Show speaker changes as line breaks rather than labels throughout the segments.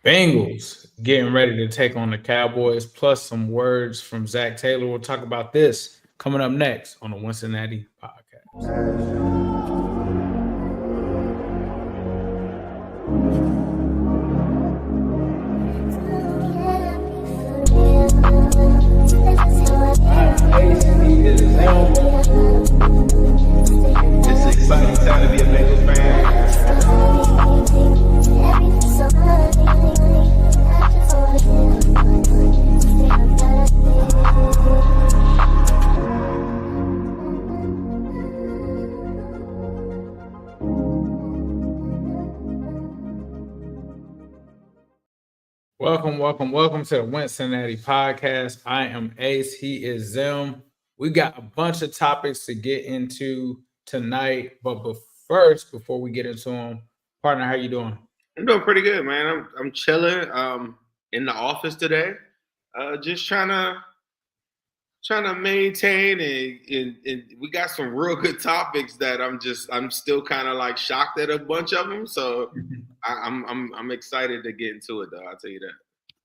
Bengals getting ready to take on the Cowboys, plus some words from Zac Taylor. We'll talk about this coming up next on the Wincinnati podcast.
It's an exciting time to be a Bengals fan.
Welcome to the Wincinnati podcast. I am Ace. He is Zim. We got a bunch of topics to get into tonight, but first, before we get into them, partner, how you doing?
I'm doing pretty good, man. I'm chilling. In the office today. Just trying to maintain and we got some real good topics that I'm still kind of like shocked at a bunch of them. So I'm excited to get into it though. I'll tell you that.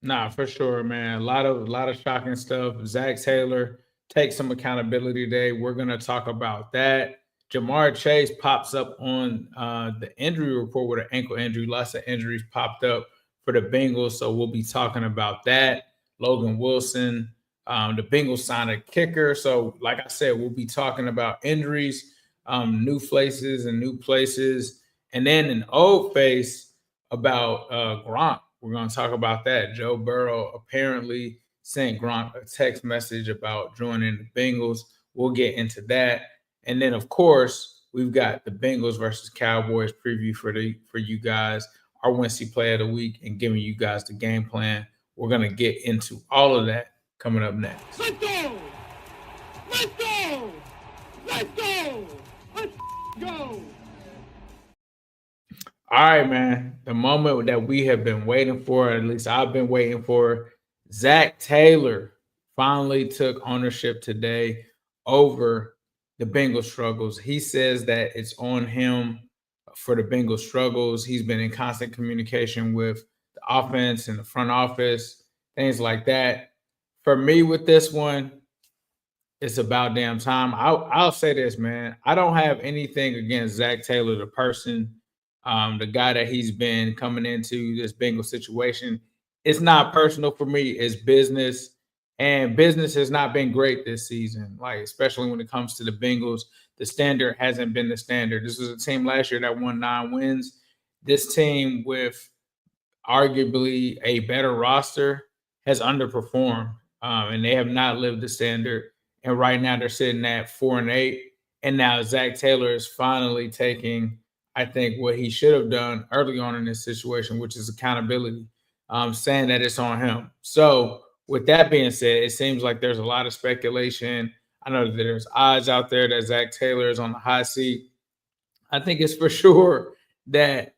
Nah, for sure, man. A lot of shocking stuff. Zac Taylor takes some accountability today. We're gonna talk about that. Jamar Chase pops up on the injury report with an ankle injury. Lots of injuries popped up for the Bengals, so we'll be talking about that. Logan Wilson, the Bengals signed a kicker, so like I said, we'll be talking about injuries, new faces and new places, and then an old face about Gronk. We're going to talk about that. Joe Burrow apparently sent Gronk a text message about joining the Bengals. We'll get into that. And then, of course, we've got the Bengals versus Cowboys preview for you guys, our Wincy play of the week, and giving you guys the game plan. We're going to get into all of that coming up next.
Let's go! Let's go! Let's go! Let's go!
All right, man. The moment that we have been waiting for, at least I've been waiting for, Zac Taylor finally took ownership today over the Bengals struggles. He says that it's on him for the Bengals struggles. He's been in constant communication with the offense and the front office, things like that. For me with this one, it's about damn time. I'll say this, man. I don't have anything against Zac Taylor, the person, the guy that he's been coming into this Bengal situation. It's not personal for me. It's business. And business has not been great this season, like especially when it comes to the Bengals. The standard hasn't been the standard. This was a team last year that won 9 wins. This team with arguably a better roster has underperformed, and they have not lived the standard. And right now they're sitting at 4-8. And now Zac Taylor is finally taking, I think, what he should have done early on in this situation, which is accountability, saying that it's on him. So with that being said, it seems like there's a lot of speculation. I know that there's odds out there that Zac Taylor is on the hot seat. I think it's for sure that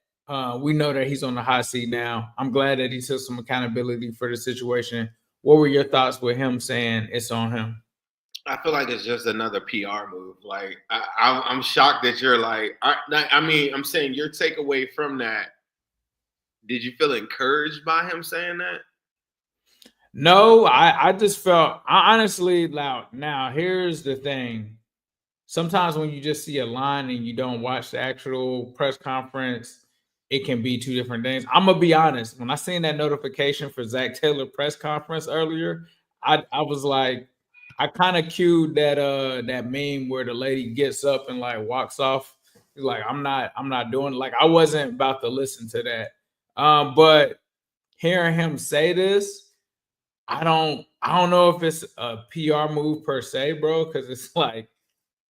we know that he's on the hot seat now. I'm glad that he took some accountability for the situation. What were your thoughts with him saying it's on him?
I feel like it's just another PR move. Like I'm shocked that you're like. I mean, I'm saying your takeaway from that. Did you feel encouraged by him saying that?
No, I just felt honestly loud. Now, here's the thing. Sometimes when you just see a line and you don't watch the actual press conference, it can be two different things. I'm gonna be honest. When I seen that notification for Zac Taylor press conference earlier, I was like, I kind of cued that meme where the lady gets up and like walks off. Like, I'm not doing like I wasn't about to listen to that. But hearing him say this, I don't know if it's a PR move per se, bro, because it's like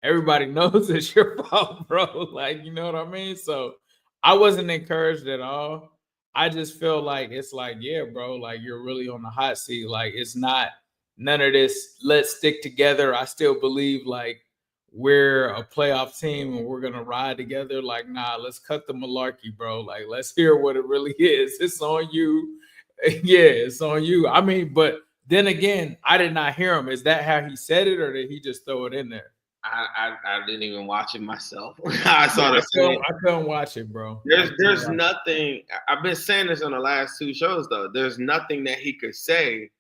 everybody knows it's your fault, bro. Like, you know what I mean? So I wasn't encouraged at all. I just feel like it's like, yeah, bro, like you're really on the hot seat. Like, it's not none of this, let's stick together. I still believe like we're a playoff team and we're gonna ride together. Like, nah, let's cut the malarkey, bro. Like, let's hear what it really is. It's on you. Yeah, it's on you. I mean, but then again, I did not hear him. Is that how he said it, or did he just throw it in there?
I didn't even watch it myself. I saw the same.
I couldn't watch it, bro.
There's nothing. I've been saying this on the last 2 shows though. There's nothing that he could say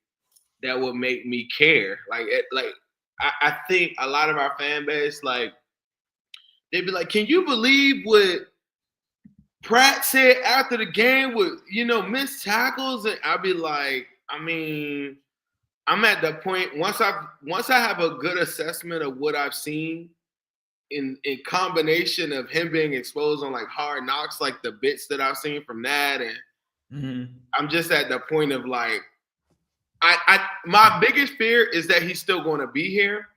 that would make me care. I think a lot of our fan base, like, they'd be like, "Can you believe what Pratt said after the game with, missed tackles?" And I'd be like, I mean, I'm at the point once I have a good assessment of what I've seen in combination of him being exposed on like Hard Knocks, like the bits that I've seen from that, and I'm just at the point of like, my biggest fear is that he's still going to be here,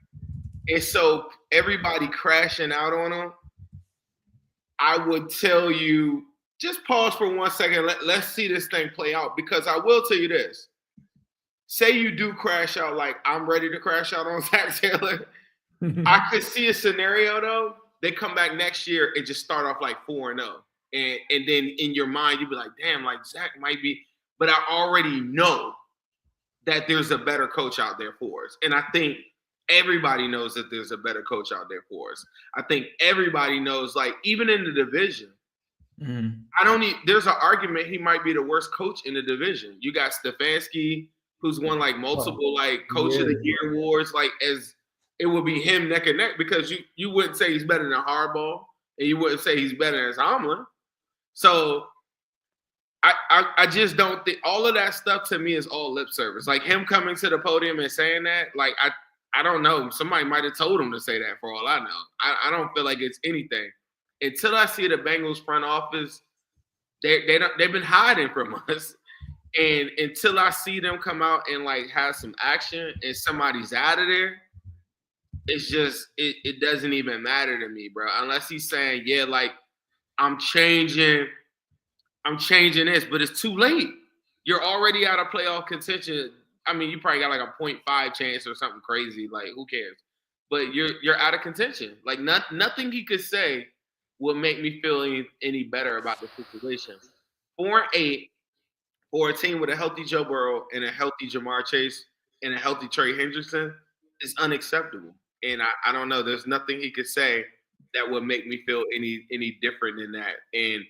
and so everybody crashing out on him. I would tell you, just pause for 1 second. Let's see this thing play out, because I will tell you this. Say you do crash out, like I'm ready to crash out on Zac Taylor. I could see a scenario, though. They come back next year and just start off like 4-0. And then in your mind, you'd be like, damn, like Zac might be. But I already know that there's a better coach out there for us. And I think everybody knows that there's a better coach out there for us. I think everybody knows, like, even in the division, there's an argument he might be the worst coach in the division. You got Stefanski, who's won like multiple like Coach of the Year awards, like, as it would be him neck and neck, because you wouldn't say he's better than Harbaugh, and you wouldn't say he's better than Tomlin. So I just don't think all of that stuff to me is all lip service. Like him coming to the podium and saying that, like I don't know. Somebody might have told him to say that for all I know. I don't feel like it's anything. Until I see the Bengals front office, they've been hiding from us. And until I see them come out and like have some action and somebody's out of there, it's just it doesn't even matter to me, bro. Unless he's saying, yeah, like I'm changing this, but it's too late. You're already out of playoff contention. I mean, you probably got like a 0.5 chance or something crazy. Like, who cares? But you're out of contention. Like nothing he could say will make me feel any better about the situation. 4-8. For a team with a healthy Joe Burrow and a healthy Jamar Chase and a healthy Trey Hendrickson is unacceptable. And I don't know. There's nothing he could say that would make me feel any different than that. And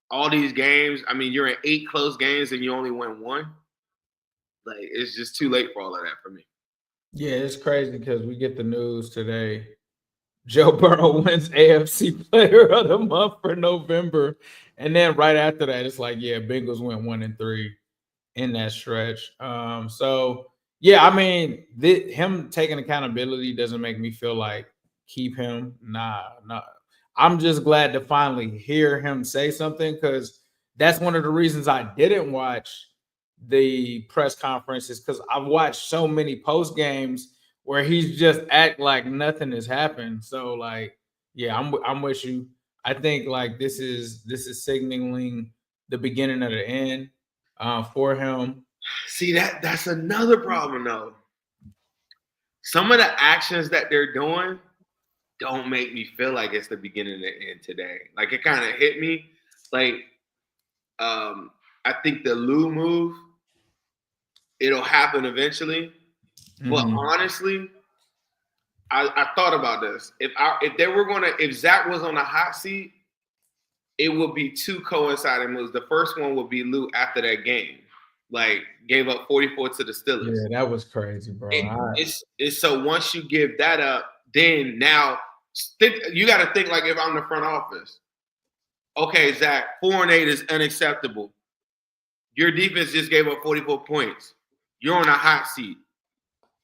all these games, I mean, you're in 8 close games and you only win 1. Like, it's just too late for all of that for me.
Yeah, it's crazy because we get the news today. Joe Burrow wins AFC Player of the Month for November. And then right after that, it's like, yeah, Bengals went 1-3 in that stretch. So, yeah, I mean, him taking accountability doesn't make me feel like keep him. Nah. I'm just glad to finally hear him say something, because that's one of the reasons I didn't watch the press conferences, because I've watched so many post games where he's just act like nothing has happened. So, like, yeah, I'm with you. I think like this is signaling the beginning of the end for him.
See, that's another problem though. Some of the actions that they're doing don't make me feel like it's the beginning of the end today. Like, it kind of hit me. Like, I think the Lou move, it'll happen eventually. But honestly, I thought about this. If Zac was on the hot seat, it would be 2 coinciding moves. The first one would be Lou after that game, like gave up 44 to the Steelers.
Yeah, that was crazy, bro.
It's so once you give that up, then now you got to think like, if I'm the front office, okay, Zac, 4-8 is unacceptable. Your defense just gave up 44 points. You're on a hot seat.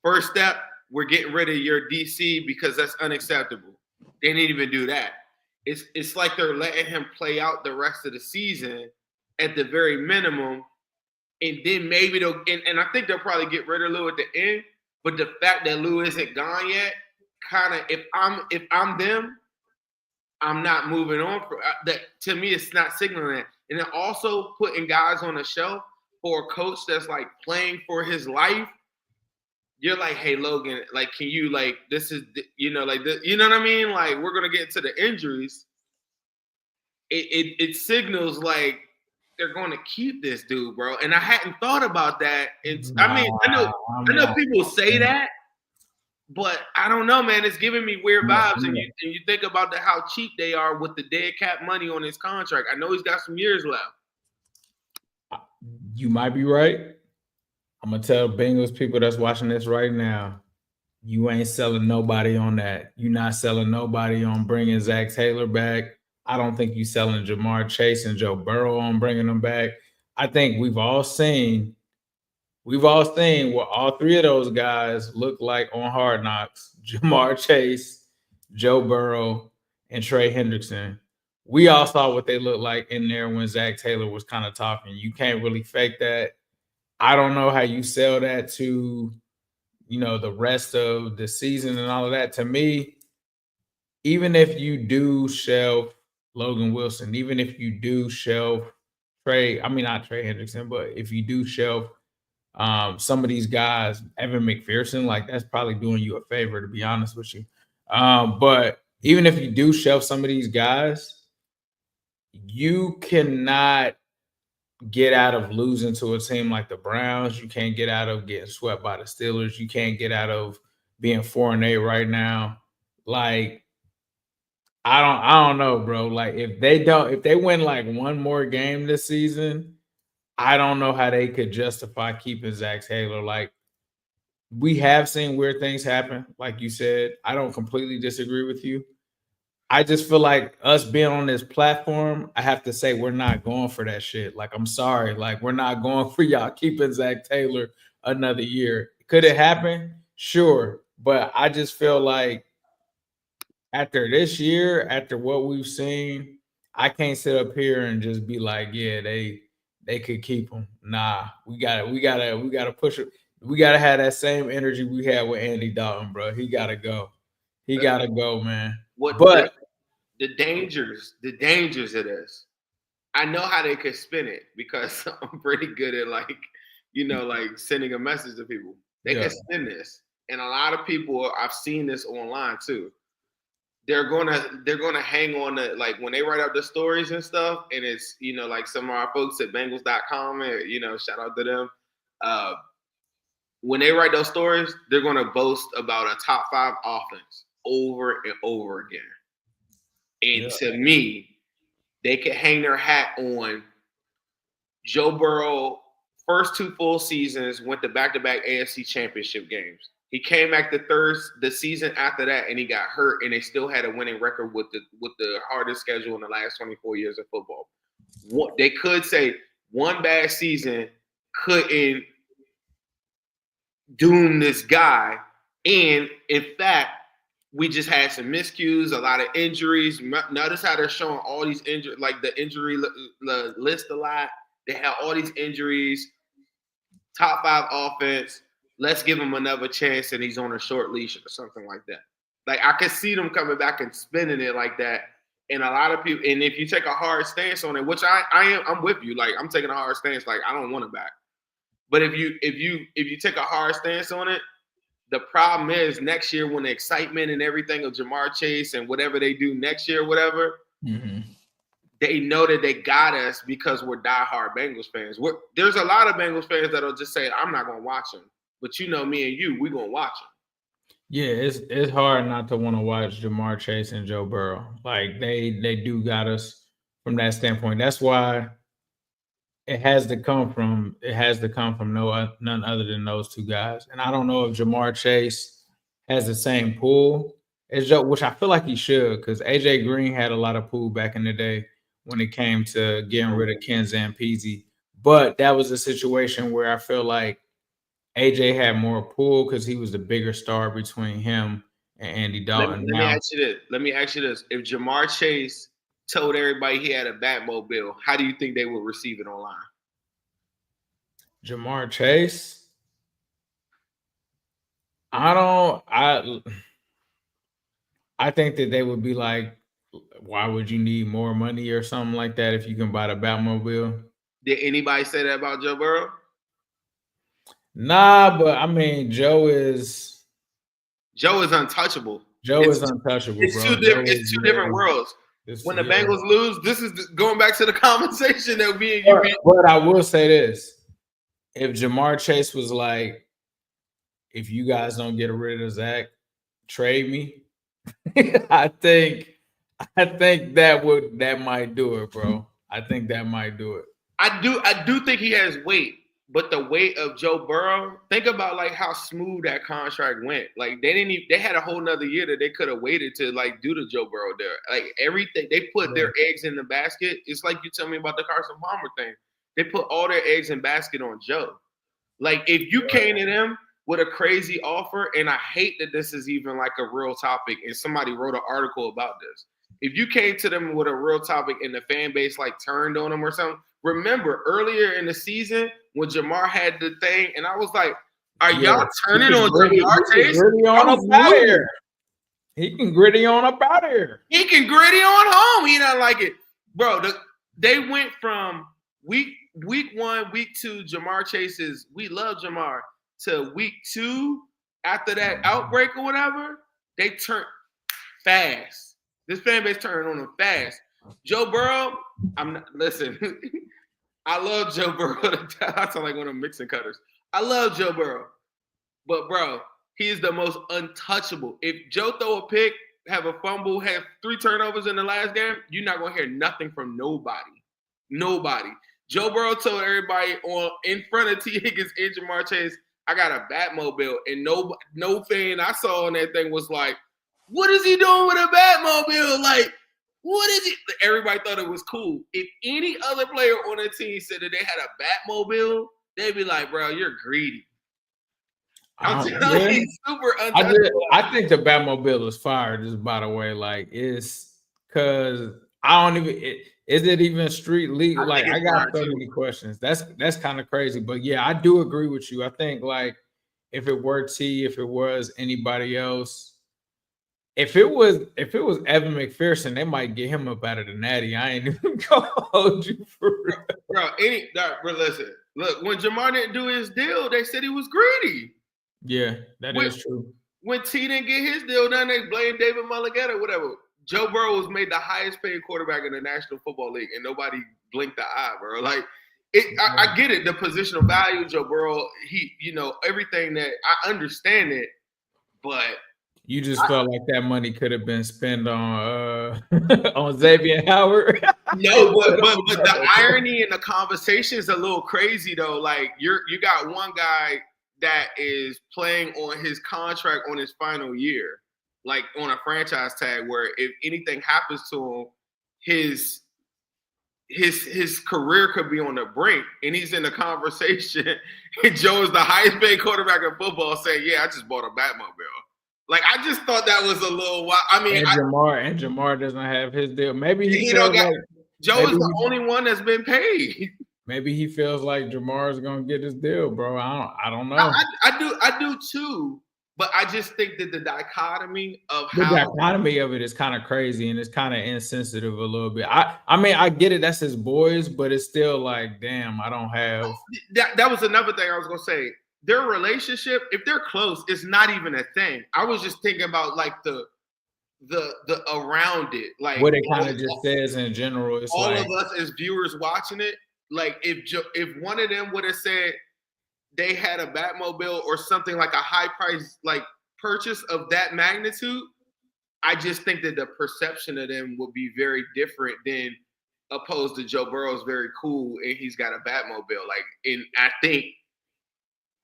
First step, we're getting rid of your DC because that's unacceptable. They didn't even do that. It's like they're letting him play out the rest of the season at the very minimum, and then maybe they'll and I think they'll probably get rid of Lou at the end. But the fact that Lou isn't gone yet, kind of, if I'm them, I'm not moving on. That to me, it's not signaling that. And then also putting guys on the shelf for a coach that's like playing for his life. You're like, hey, Logan, like, can you, like, this is, like, you know what I mean? Like, we're going to get into the injuries. It signals, like, they're going to keep this dude, bro. And I hadn't thought about that. I know people say that, But I don't know, man. It's giving me weird vibes. And you think about how cheap they are with the dead cap money on his contract. I know he's got some years left.
You might be right. I'm gonna tell Bengals people that's watching this right now, you ain't selling nobody on that. You're not selling nobody on bringing Zac Taylor back. I don't think you selling Jamar Chase and Joe Burrow on bringing them back. I think we've all seen what all three of those guys look like on Hard Knocks: Jamar Chase, Joe Burrow, and Trey Hendrickson. We all saw what they looked like in there when Zac Taylor was kind of talking. You can't really fake that. I don't know how you sell that to, the rest of the season and all of that. To me, even if you do shelf Logan Wilson, even if you do shelf not Trey Hendrickson, but if you do shelf some of these guys, Evan McPherson, like that's probably doing you a favor, to be honest with you. But even if you do shelf some of these guys, you cannot get out of losing to a team like the Browns. You can't get out of getting swept by the Steelers. You can't get out of being 4-8 right now. Like, I don't know, bro. Like, if they win like one more game this season, I don't know how they could justify keeping Zac Taylor. Like, we have seen weird things happen, like you said. I don't completely disagree with you. I just feel like us being on this platform, I have to say we're not going for that shit. Like, I'm sorry. Like, we're not going for y'all keeping Zac Taylor another year. Could it happen? Sure. But I just feel like after this year, after what we've seen, I can't sit up here and just be like, yeah, they could keep him. Nah, we gotta push it. We gotta have that same energy we had with Andy Dalton, bro. He gotta go. He gotta go, man. But
the dangers of this. I know how they could spin it because I'm pretty good at like sending a message to people. They can spin this. And a lot of people, I've seen this online too. They're gonna hang on to, like, when they write up the stories and stuff, and it's like some of our folks at Bengals.com, and shout out to them. When they write those stories, they're gonna boast about a top 5 offense over and over again. And to me, they could hang their hat on Joe Burrow. First 2 full seasons, went to back-to-back AFC Championship games. He came back the season after that, and he got hurt, and they still had a winning record with the hardest schedule in the last 24 years of football. They could say one bad season couldn't doom this guy, and in fact, we just had some miscues, a lot of injuries. Notice how they're showing all these injuries, like the injury list a lot. They have all these injuries. Top 5 offense. Let's give him another chance, and he's on a short leash or something like that. Like, I could see them coming back and spinning it like that. And a lot of people, and if you take a hard stance on it, which I'm with you. Like, I'm taking a hard stance. Like, I don't want him back. But if you take a hard stance on it, the problem is next year, when the excitement and everything of Jamar Chase and whatever they do next year, whatever, they know that they got us because we're diehard Bengals fans. There's a lot of Bengals fans that'll just say, I'm not going to watch them. But me and you, we're going to watch them.
Yeah, it's hard not to want to watch Jamar Chase and Joe Burrow. Like, they do got us from that standpoint. That's why it has to come from none other than those two guys. And I don't know if Jamar Chase has the same pull as Joe, which I feel like he should, because AJ Green had a lot of pull back in the day when it came to getting rid of Ken Zampese. But that was a situation where I feel like AJ had more pull because he was the bigger star between him and Andy Dalton.
Let me ask you this. If Jamar Chase told everybody he had a Batmobile, how do you think they would receive it online?
Jamar Chase? I think that they would be like, why would you need more money or something like that if you can buy the Batmobile?
Did anybody say that about Joe Burrow?
Nah, but I mean, Joe is
untouchable.
It's untouchable,
it's
bro.
It's two different worlds. When the Bengals lose, this is going back to the conversation that we and you.
But I will say this: if Jamar Chase was like, if you guys don't get rid of Zach, trade me. I think that might do it, bro. I think that might do it.
I do think he has weight, but the weight of Joe Burrow, think about like how smooth that contract went. Like they had a whole nother year that they could have waited to like do the Joe Burrow there. Like everything, they put their eggs in the basket. It's like you tell me about the Carson Palmer thing. They put all their eggs in basket on Joe. Like if you came to them with a crazy offer, and I hate that this is even like a real topic, and somebody wrote an article about this. If you came to them with a real topic and the fan base like turned on them or something, remember earlier in the season when Jamar had the thing, and I was like, "Are y'all turning on Jamar Chase?"
He can gritty on up out of here.
He can gritty on home. He don't like it, bro. They went from week 1, week 2, Jamar Chase's "we love Jamar" to week 2 after that outbreak or whatever. They turned fast. This fan base turned on him fast. Joe Burrow, listen. I love Joe Burrow. I sound like one of them mixing cutters. I love Joe Burrow. But, bro, he is the most untouchable. If Joe throw a pick, have a fumble, have 3 turnovers in the last game, you're not going to hear nothing from nobody. Nobody. Joe Burrow told everybody in front of T. Higgins and Jamar Chase, I got a Batmobile. And no fan I saw on that thing was like, what is he doing with a Batmobile? Like, what is it? Everybody thought it was cool. If any other player on the team said that they had a Batmobile, they'd be like, bro, you're greedy. I'm telling you, super untouchable.
I think the Batmobile is fire, just by the way. Like, it's because I don't even is it even street legal? Like, I got so many questions. That's kind of crazy. But yeah, I do agree with you. I think like if it were T, if it was anybody else. If it was Evan McPherson, they might get him up out of the natty. I ain't even gonna hold you for real.
Bro, listen. Look, when Jamar didn't do his deal, they said he was greedy.
Yeah, that is true.
When T didn't get his deal done, they blamed David Mulligata or whatever. Joe Burrow was made the highest paid quarterback in the National Football League, and nobody blinked the eye, bro. Like, I get it, the positional value, Joe Burrow, everything that I understand it, but
you just felt like that money could have been spent on on Xavier Howard.
No, but the irony in the conversation is a little crazy though. Like you got one guy that is playing on his contract on his final year, like on a franchise tag, where if anything happens to him, his career could be on the brink, and he's in the conversation. And Joe is the highest paid quarterback in football, saying, "Yeah, I just bought a Batmobile." Like, I just thought that was a little wild. I mean,
Jamar doesn't have his deal. Maybe
Joe is the only one that's been paid.
Maybe he feels like Jamar is gonna get his deal, bro. I don't know.
I do too. But I just think that the dichotomy of
it is kind of crazy and it's kind of insensitive a little bit. I mean, I get it. That's his boys, but it's still like, damn, I don't have.
That was another thing I was gonna say. Their relationship, if they're close, it's not even a thing. I was just thinking about like the around it, like
what it kind of just says in general. It's
all of us as viewers watching it. Like if one of them would have said they had a Batmobile or something like a high price like purchase of that magnitude, I just think that the perception of them would be very different than opposed to Joe Burrow's very cool and he's got a Batmobile. Like, and I think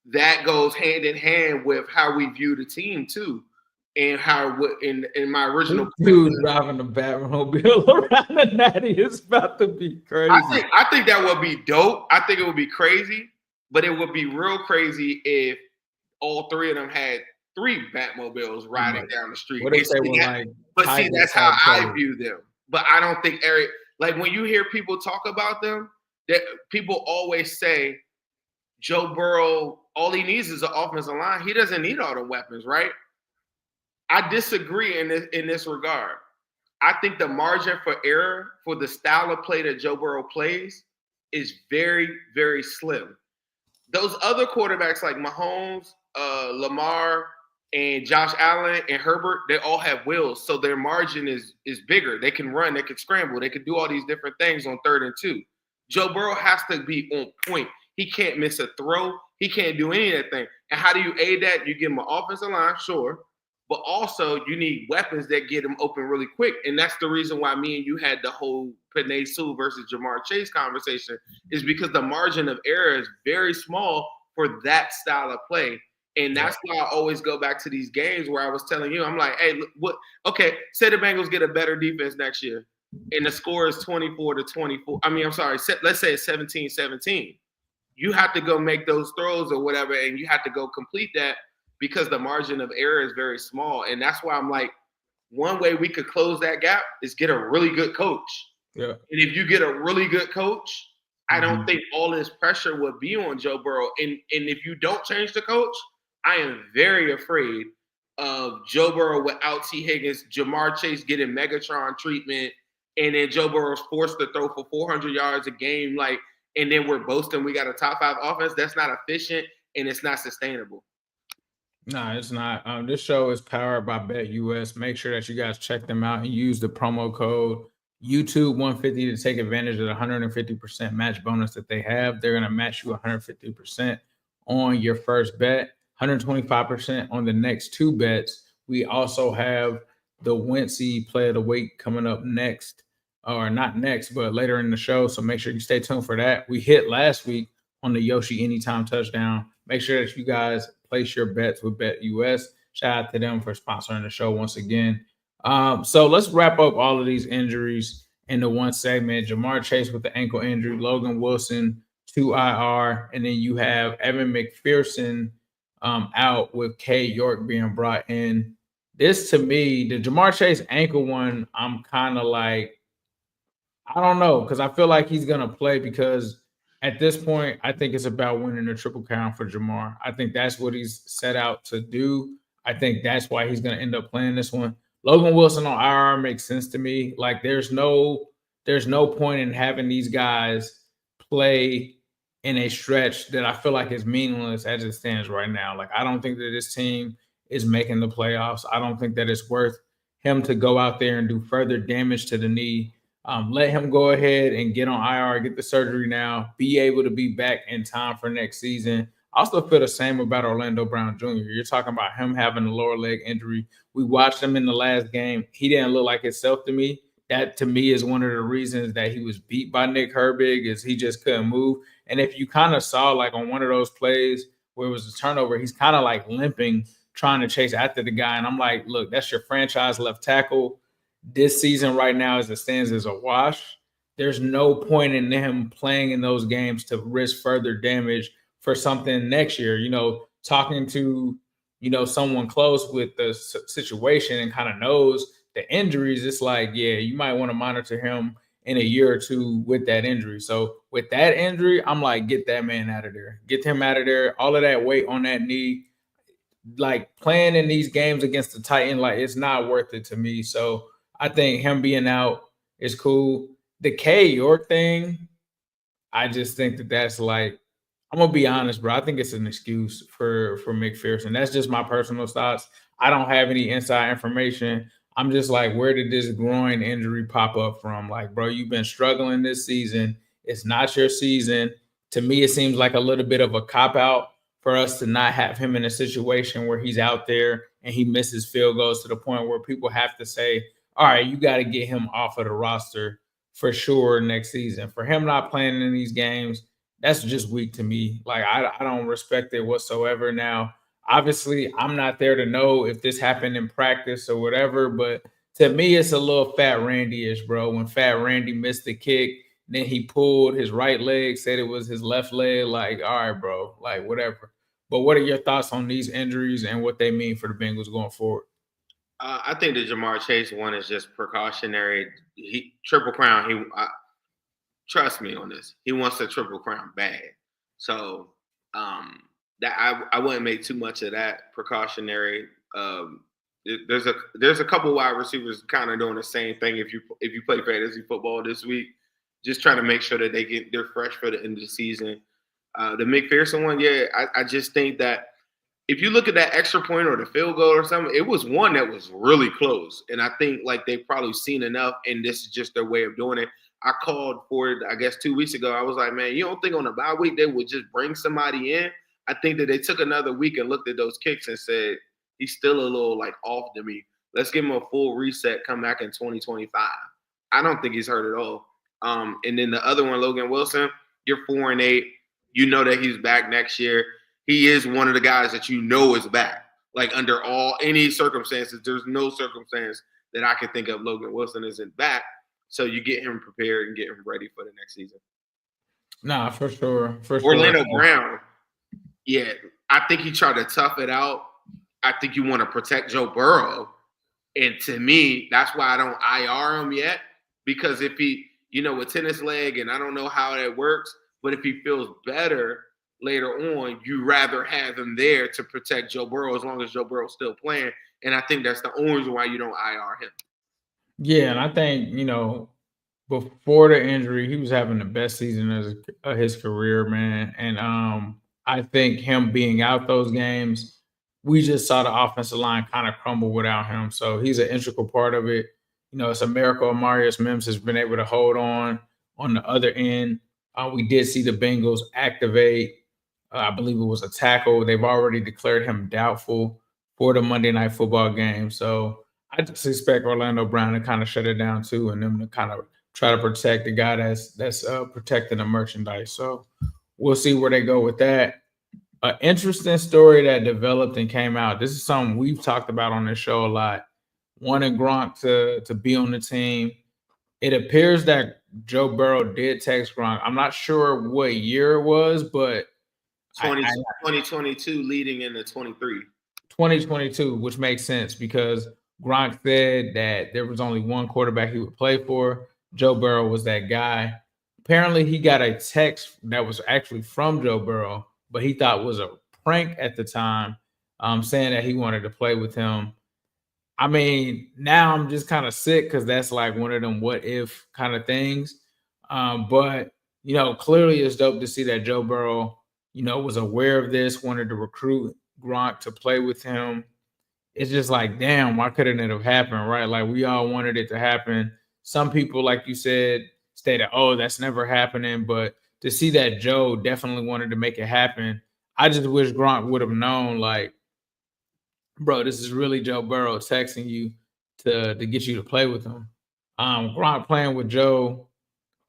that goes hand in hand with how we view the team too, and how in my original
dude driving the Batmobile around the natty is about to be crazy.
I think that would be dope. I think it would be crazy, but it would be real crazy if all 3 of them had 3 Batmobiles riding down the street.
What if they were like?
But see, that's how I view them. But I don't think like when you hear people talk about them, that people always say Joe Burrow, all he needs is an offensive line. He doesn't need all the weapons, right? I disagree in this regard. I think the margin for error for the style of play that Joe Burrow plays is very, very slim. Those other quarterbacks like Mahomes, Lamar, and Josh Allen and Herbert, they all have wheels, so their margin is bigger. They can run, they can scramble, they can do all these different things on 3rd and 2. Joe Burrow has to be on point. He can't miss a throw. He can't do any of that thing. And how do you aid that? You give him an offensive line, sure. but also you need weapons that get him open really quick. And that's the reason why me and you had the whole Penei Sewell versus Jamar Chase conversation, is because the margin of error is very small for that style of play. And that's why I always go back to these games where I was telling you, I'm like, hey, look, okay, say the Bengals get a better defense next year and the score is 24-24. I mean, I'm sorry, let's say it's 17-17. You have to go make those throws or whatever, and you have to go complete that because the margin of error is very small. And that's why I'm like, one way we could close that gap is get a really good coach.
Yeah.
And if you get a really good coach, I don't think all this pressure would be on Joe Burrow. And if you don't change the coach, I am very afraid of Joe Burrow without T. Higgins, Jamar Chase getting Megatron treatment, and then Joe Burrow's forced to throw for 400 yards a game, and then we're boasting we got a top 5 offense. That's not efficient, and it's not sustainable.
No, it's not. This show is powered by BETUS. Make sure that you guys check them out and use the promo code YouTube150 to take advantage of the 150% match bonus that they have. They're going to match you 150% on your first bet, 125% on the next 2 bets. We also have the Wincy play of the week coming up next, or not next, but later in the show. So make sure you stay tuned for that. We hit last week on the Yoshi anytime touchdown. Make sure that you guys place your bets with BETUS. Shout out to them for sponsoring the show once again. So let's wrap up all of these injuries into one segment. Jamar Chase with the ankle injury, Logan Wilson to IR, and then you have Evan McPherson out with K. York being brought in. This, to me, the Jamar Chase ankle one, I'm kind of like, I don't know, because I feel like he's going to play, because at this point, I think it's about winning a triple crown for Jamar. I think that's what he's set out to do. I think that's why he's going to end up playing this one. Logan Wilson on IR makes sense to me. Like, there's no point in having these guys play in a stretch that I feel like is meaningless as it stands right now. Like, I don't think that this team is making the playoffs. I don't think that it's worth him to go out there and do further damage to the knee. Let him go ahead and get on IR, get the surgery now, be able to be back in time for next season. I also feel the same about Orlando Brown Jr. You're talking about him having a lower leg injury. We watched him in the last game. He didn't look like himself to me. That, to me, is one of the reasons that he was beat by Nick Herbig, is he just couldn't move. And if you kind of saw, like, on one of those plays where it was a turnover, he's kind of like limping, trying to chase after the guy. And I'm like, look, that's your franchise left tackle. This season right now, as it stands, is a wash. There's no point in him playing in those games to risk further damage for something next year. You know, talking to, someone close with the situation and kind of knows the injuries, it's like, yeah, you might want to monitor him in a year or two with that injury. So with that injury, I'm like, get that man out of there. Get him out of there. All of that weight on that knee, like, playing in these games against the Titan, like, it's not worth it to me. So I think him being out is cool. The K. York thing, I just think that that's like, I'm going to be honest, bro. I think it's an excuse for McPherson. That's just my personal thoughts. I don't have any inside information. I'm just like, where did this groin injury pop up from? Like, bro, you've been struggling this season. It's not your season. To me, it seems like a little bit of a cop-out for us to not have him in a situation where he's out there and he misses field goals to the point where people have to say, all right, you got to get him off of the roster for sure next season. For him not playing in these games, that's just weak to me. Like, I don't respect it whatsoever. Now, obviously, I'm not there to know if this happened in practice or whatever, but to me, it's a little Fat Randy-ish, bro. When Fat Randy missed the kick, then he pulled his right leg, said it was his left leg. Like, all right, bro, like, whatever. But what are your thoughts on these injuries and what they mean for the Bengals going forward?
I think the Jamar Chase one is just precautionary. Triple crown. Trust me on this. He wants a triple crown bad. So that I wouldn't make too much of that precautionary. There's a couple wide receivers kind of doing the same thing. If you play fantasy football this week, just trying to make sure that they're fresh for the end of the season. The McPherson one, yeah, I just think that if you look at that extra point or the field goal or something, it was one that was really close. And I think, like, they've probably seen enough, and this is just their way of doing it. I called for it, I guess, 2 weeks ago. I was like, man, you don't think on a bye week they would just bring somebody in? I think that they took another week and looked at those kicks and said, he's still a little like off to me. Let's give him a full reset, come back in 2025. I don't think he's hurt at all. And then the other one, Logan Wilson, you're 4-8. You know that he's back next year. He is one of the guys that you know is back. Like under any circumstances, there's no circumstance that I can think of Logan Wilson isn't back. So you get him prepared and get him ready for the next season.
Nah, for sure.
Orlando Brown, yeah, I think he tried to tough it out. I think you want to protect Joe Burrow. And to me, that's why I don't IR him yet. Because if he, with tennis leg, and I don't know how that works, but if he feels better later on, you rather have him there to protect Joe Burrow as long as Joe Burrow's still playing. And I think that's the only reason why you don't IR him.
Yeah, and I think, before the injury, he was having the best season of his career, man. And I think him being out those games, we just saw the offensive line kind of crumble without him. So he's an integral part of it. It's a miracle Amarius Mims has been able to hold on the other end. We did see the Bengals activate, I believe it was a tackle. They've already declared him doubtful for the Monday Night Football game. So I just expect Orlando Brown to kind of shut it down too, and them to kind of try to protect the guy that's protecting the merchandise. So we'll see where they go with that. An interesting story that developed and came out. This is something we've talked about on this show a lot. Wanting Gronk to be on the team. It appears that Joe Burrow did text Gronk. I'm not sure what year it was, but
2022 leading into 23.
2022, which makes sense because Gronk said that there was only one quarterback he would play for. Joe Burrow was that guy. Apparently, he got a text that was actually from Joe Burrow, but he thought was a prank at the time, saying that he wanted to play with him. I mean, now I'm just kind of sick because that's like one of them what if kind of things. But, clearly it's dope to see that Joe Burrow, was aware of this, wanted to recruit Gronk to play with him. It's just like, damn, why couldn't it have happened, right? Like, we all wanted it to happen. Some people, like you said, stated, oh, that's never happening. But to see that Joe definitely wanted to make it happen, I just wish Gronk would have known, like, bro, this is really Joe Burrow texting you to get you to play with him. Gronk playing with Joe,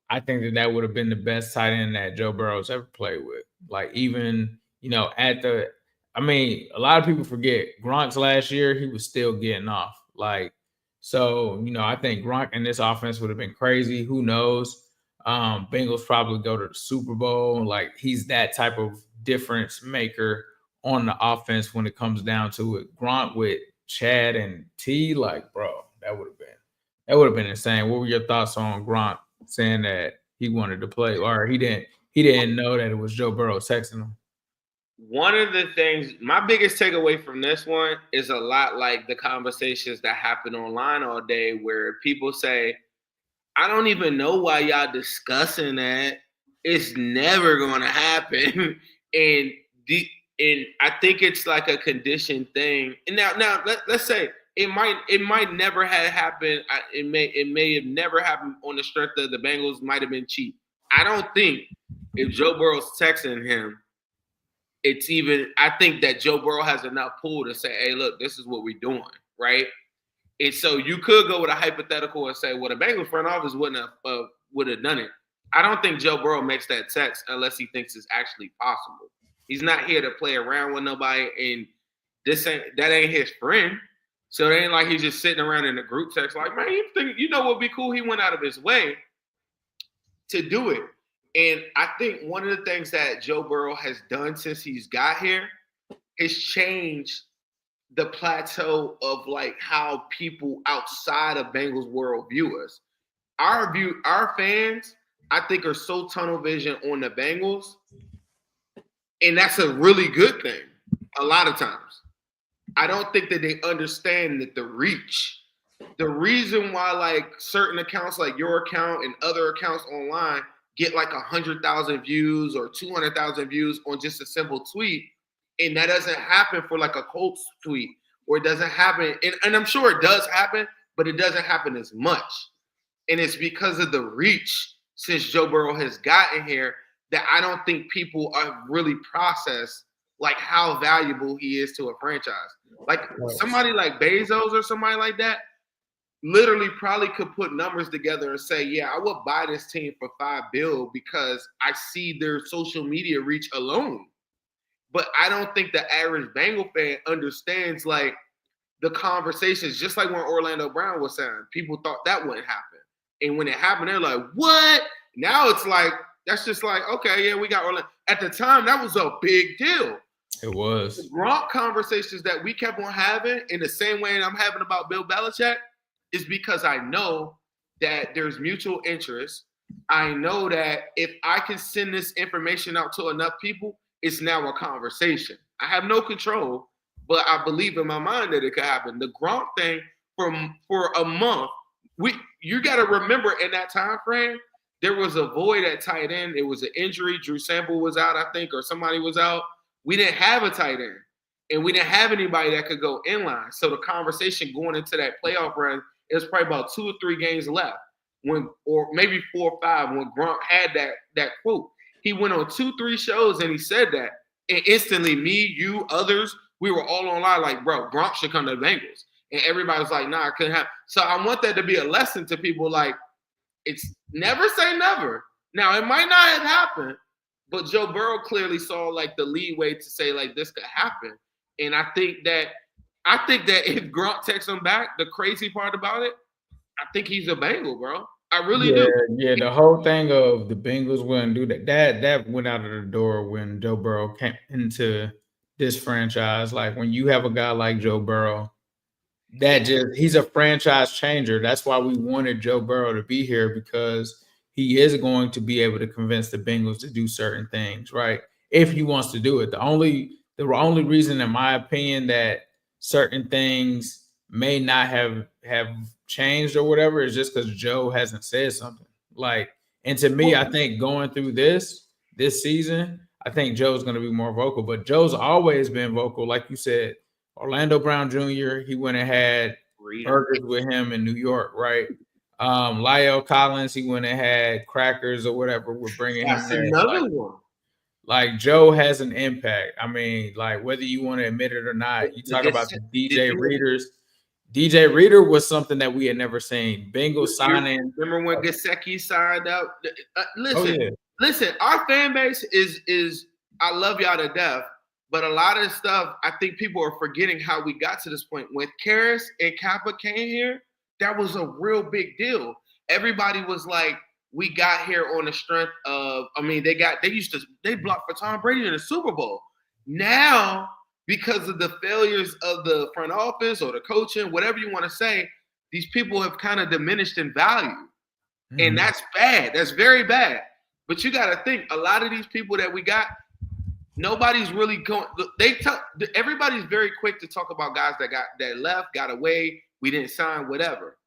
I think that would have been the best tight end that Joe Burrow's ever played with. Like, even, a lot of people forget Gronk's last year, he was still getting off. Like, so, I think Gronk in this offense would have been crazy. Who knows? Bengals probably go to the Super Bowl. Like, he's that type of difference maker on the offense when it comes down to it. Gronk with Chad and T, like, bro, that would have been insane. What were your thoughts on Gronk saying that he wanted to play, or he didn't know that it was Joe Burrow texting him?
One of the things, my biggest takeaway from this one is a lot like the conversations that happen online all day where people say, I don't even know why y'all discussing that. It's never going to happen. And I think it's like a conditioned thing. And now let's say it might never have happened. It may have never happened on the strength that the Bengals might have been cheap. I don't think if Joe Burrow's texting him, I think that Joe Burrow has enough pull to say, hey, look, this is what we're doing, right? And so you could go with a hypothetical and say, well, the Bengals front office would have done it. I don't think Joe Burrow makes that text unless he thinks it's actually possible. He's not here to play around with nobody, and that ain't his friend. So it ain't like he's just sitting around in a group text like, man, you know what would be cool? He went out of his way to do it. And I think one of the things that Joe Burrow has done since he's got here is changed the plateau of like how people outside of Bengals world view us. Our fans, I think, are so tunnel vision on the Bengals. And that's a really good thing a lot of times. I don't think that they understand that the reason why like certain accounts like your account and other accounts online get like 100,000 views or 200,000 views on just a simple tweet, and that doesn't happen for like a Colts tweet, or it doesn't happen, and I'm sure it does happen, but it doesn't happen as much. And it's because of the reach since Joe Burrow has gotten here that I don't think people are really processed like how valuable he is to a franchise. Like somebody like Bezos or somebody like that literally probably could put numbers together and say, yeah, I would buy this team for $5 billion because I see their social media reach alone. But I don't think the average Bengal fan understands like the conversations, just like when Orlando Brown was saying, people thought that wouldn't happen. And when it happened, they're like, what? Now it's like, that's just like, okay, yeah, we got Orlando. At the time, that was a big deal.
It was.
The Gronk conversations that we kept on having in the same way I'm having about Bill Belichick is because I know that there's mutual interest. I know that if I can send this information out to enough people, it's now a conversation. I have no control, but I believe in my mind that it could happen. The Gronk thing for a month, you got to remember in that time frame, there was a void at tight end. It was an injury. Drew Sample was out, I think, or somebody was out. We didn't have a tight end, and we didn't have anybody that could go inline. So the conversation going into that playoff run, it was probably about 2 or 3 games left, or maybe 4 or 5, when Gronk had that quote. He went on 2-3 shows and he said that, and instantly, me, you, others, we were all online like, bro, Gronk should come to the Bengals, and everybody was like, nah, I couldn't have. So I want that to be a lesson to people. Like, it's never say never. Now it might not have happened, but Joe Burrow clearly saw like the leeway to say like this could happen, and I think that if Gronk takes him back, the crazy part about it, I think he's a Bengal, bro. I really do.
Yeah, the whole thing of the Bengals wouldn't do that went out of the door when Joe Burrow came into this franchise. Like when you have a guy like Joe Burrow, he's a franchise changer. That's why we wanted Joe Burrow to be here, because he is going to be able to convince the Bengals to do certain things, right? If he wants to do it. The only reason, in my opinion, that certain things may not have changed or whatever is just because Joe hasn't said something. Like, and to me, I think going through this season, I think Joe's going to be more vocal. But Joe's always been vocal, like you said. Orlando Brown Jr., he went and had burgers with him in New York, right? Lyle Collins, he went and had crackers or whatever. We're bringing him there.
Another one.
Like Joe has an impact. I mean, like whether you want to admit it or not, you talk about the DJ Readers. DJ Reader was something that we had never seen. Bengals signing.
Remember when Gesicki signed up? Listen, our fan base is I love y'all to death, but a lot of stuff I think people are forgetting how we got to this point. When Karras and Kappa came here, that was a real big deal. Everybody was like, we got here on the strength of, I mean, they blocked for Tom Brady in the Super Bowl. Now, because of the failures of the front office or the coaching, whatever you want to say, these people have kind of diminished in value. Mm-hmm. And that's bad. That's very bad. But you got to think, a lot of these people that we got, nobody's really going. Everybody's very quick to talk about guys that left, got away, we didn't sign, whatever.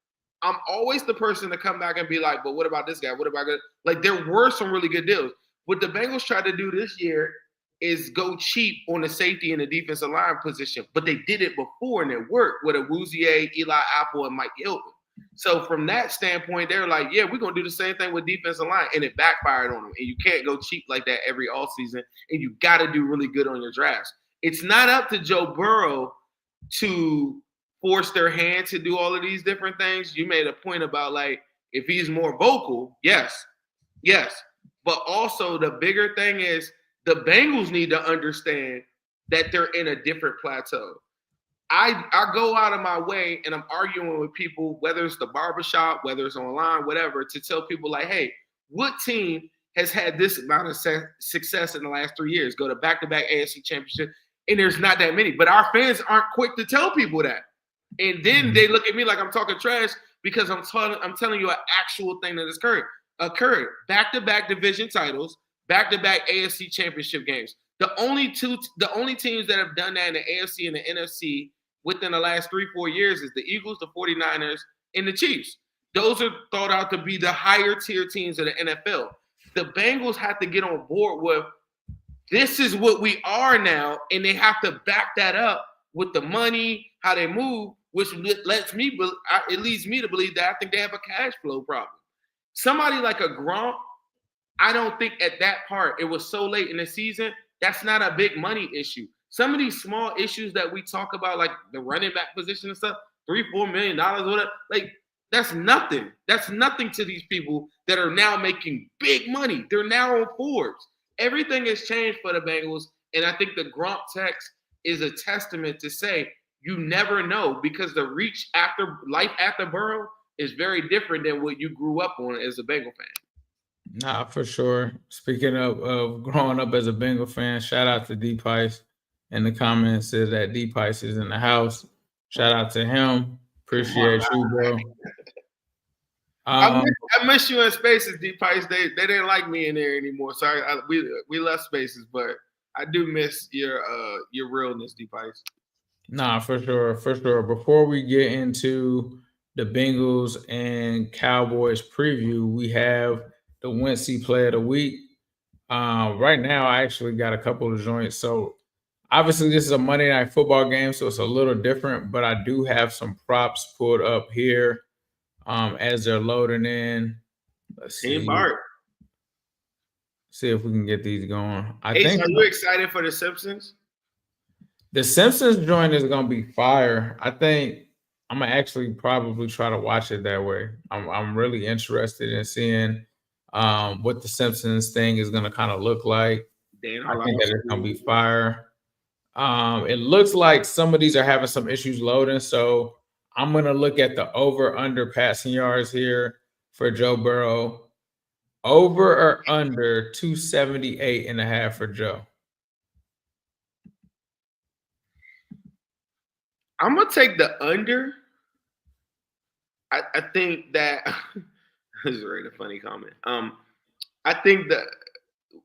I'm always the person to come back and be like, but what about this guy? What about this? Like, there were some really good deals. What the Bengals tried to do this year is go cheap on the safety and the defensive line position, but they did it before and it worked with Awuzie, Eli Apple, and Mike Hilton. So from that standpoint, they're like, yeah, we're going to do the same thing with defensive line, and it backfired on them. And you can't go cheap like that every offseason, and you got to do really good on your drafts. It's not up to Joe Burrow to force their hand to do all of these different things. You made a point about, like, if he's more vocal, yes. But also the bigger thing is the Bengals need to understand that they're in a different plateau. I go out of my way and I'm arguing with people, whether it's the barbershop, whether it's online, whatever, to tell people like, hey, what team has had this amount of success in the last 3 years? Go to back-to-back AFC championship, and there's not that many. But our fans aren't quick to tell people that. And then they look at me like I'm talking trash because I'm telling you an actual thing that has occurred. Back-to-back division titles, back-to-back AFC championship games. The only teams that have done that in the AFC and the NFC within the last 3-4 years is the Eagles, the 49ers, and the Chiefs. Those are thought out to be the higher tier teams of the NFL. The Bengals have to get on board with this is what we are now, and they have to back that up with the money, how they move, which it leads me to believe that I think they have a cash flow problem. Somebody like a Gronk, I don't think at that part, it was so late in the season, That's not a big money issue. Some of these small issues that we talk about, like the running back position and stuff, $3-4 million, whatever, like that's nothing. That's nothing to these people that are now making big money. They're now on Forbes. Everything has changed for the Bengals, and I think the Gronk text is a testament to say you never know, because the reach after life after Burrow is very different than what you grew up on as a Bengal fan.
Nah, for sure. Speaking of growing up as a Bengal fan, shout out to D Pice in the comments. Says that D Pice is in the house. Shout out to him. Appreciate you, bro.
I miss you in Spaces, D Pice. They didn't like me in there anymore. Sorry, we left Spaces, but I do miss your realness, D Pice.
Nah, for sure, for sure. Before we get into the Bengals and Cowboys preview, we have the Wincy Play of the Week. Right now, I actually got a couple of joints. So obviously, this is a Monday Night Football game, so it's a little different. But I do have some props pulled up here as they're loading in. Let's see. See if we can get these going.
Are you excited for The Simpsons?
The Simpsons joint is gonna be fire. I think I'm gonna actually probably try to watch it that way. I'm really interested in seeing what the Simpsons thing is gonna kind of look like. I think that it's gonna be fire. It looks like some of these are having some issues loading, so I'm gonna look at the over/under passing yards here for Joe Burrow. Over or under 278.5 for Joe?
I'm gonna take the under. I think that this is a really funny comment. I think that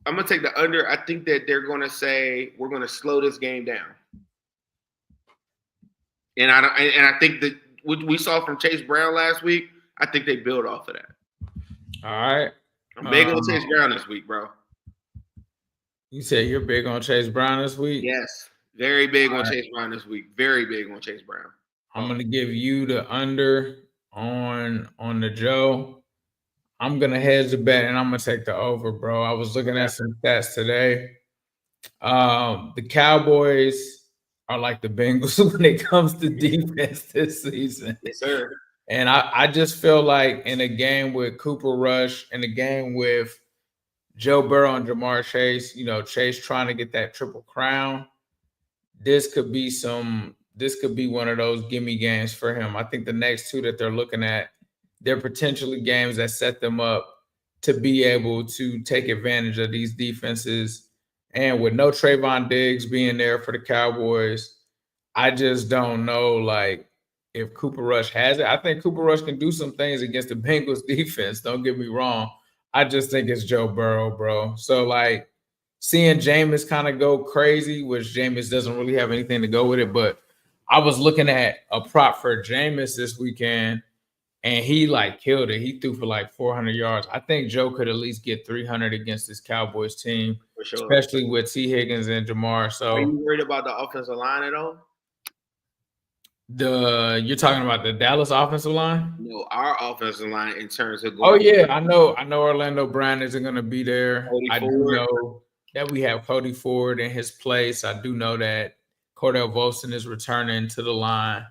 I'm gonna take the under. I think that they're gonna say we're gonna slow this game down, and I think that what we saw from Chase Brown last week, I think they build off of that.
All right.
I'm big on Chase Brown this week, bro.
You said you're big on Chase Brown this week?
Yes. Very big on Chase Brown this week. Very big on Chase Brown.
I'm going to give you the under on the Joe. I'm going to hedge the bet, and I'm going to take the over, bro. I was looking at some stats today. The Cowboys are like the Bengals when it comes to defense this season.
Yes, sir.
And I just feel like in a game with Cooper Rush, in a game with Joe Burrow and Jamar Chase, Chase trying to get that triple crown, this could be one of those gimme games for him. I think the next two that they're looking at, they're potentially games that set them up to be able to take advantage of these defenses. And with no Trayvon Diggs being there for the Cowboys, I just don't know, if Cooper Rush has it. I think Cooper Rush can do some things against the Bengals defense. Don't get me wrong. I just think it's Joe Burrow, bro. So, seeing Jameis kind of go crazy, which Jameis doesn't really have anything to go with it, but I was looking at a prop for Jameis this weekend, and he, killed it. He threw for, 400 yards. I think Joe could at least get 300 against this Cowboys team, for sure, especially with T. Higgins and Jamar. So,
are you worried about the offensive line at all?
You're talking about the Dallas offensive line?
No, our offensive line in terms of
going. Oh yeah, I know Orlando Brown isn't going to be there. I do know that we have Cody Ford in his place. I do know that Cordell Volson is returning to the line.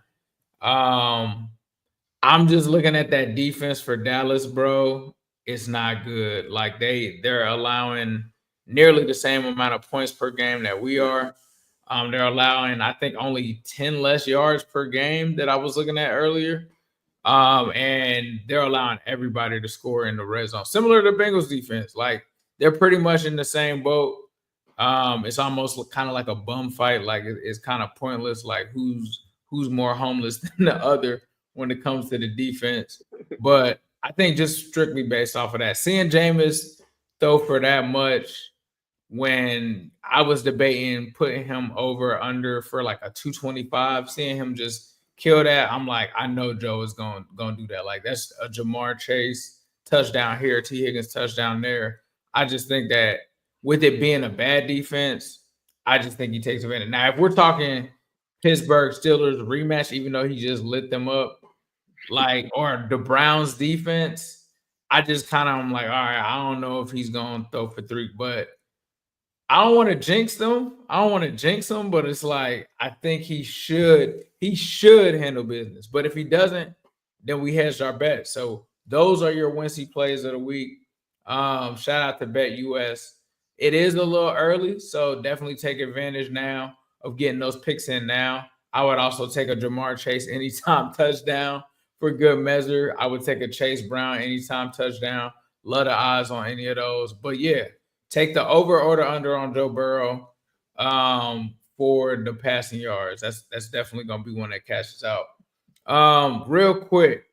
I'm just looking at that defense for Dallas, bro. It's not good. They're allowing nearly the same amount of points per game that we are. They're allowing, I think, only 10 less yards per game that I was looking at earlier. And they're allowing everybody to score in the red zone. Similar to Bengals defense. They're pretty much in the same boat. It's almost kind of like a bum fight. It's kind of pointless. Who's more homeless than the other when it comes to the defense. But I think just strictly based off of that, seeing Jameis throw for that much, when I was debating putting him over under for a 225, seeing him just kill that, I'm like, I know Joe is going to do that. That's a Jamar Chase touchdown here, T. Higgins touchdown there. I just think that with it being a bad defense, I just think he takes advantage. Now, if we're talking Pittsburgh Steelers rematch, even though he just lit them up, or the Browns defense, I just kind of am all right, I don't know if he's going to throw for 3, but I don't want to jinx them. But it's like I think he should handle business. But if he doesn't, then we hedged our bet. So those are your Wincy plays of the week. Shout out to BetUS. It is a little early, so definitely take advantage now of getting those picks in now. I would also take a Jamar Chase anytime touchdown for good measure. I would take a Chase Brown anytime touchdown. Love the odds on any of those. But yeah, take the over or the under on Joe Burrow for the passing yards. That's definitely gonna be one that cashes out. Real quick,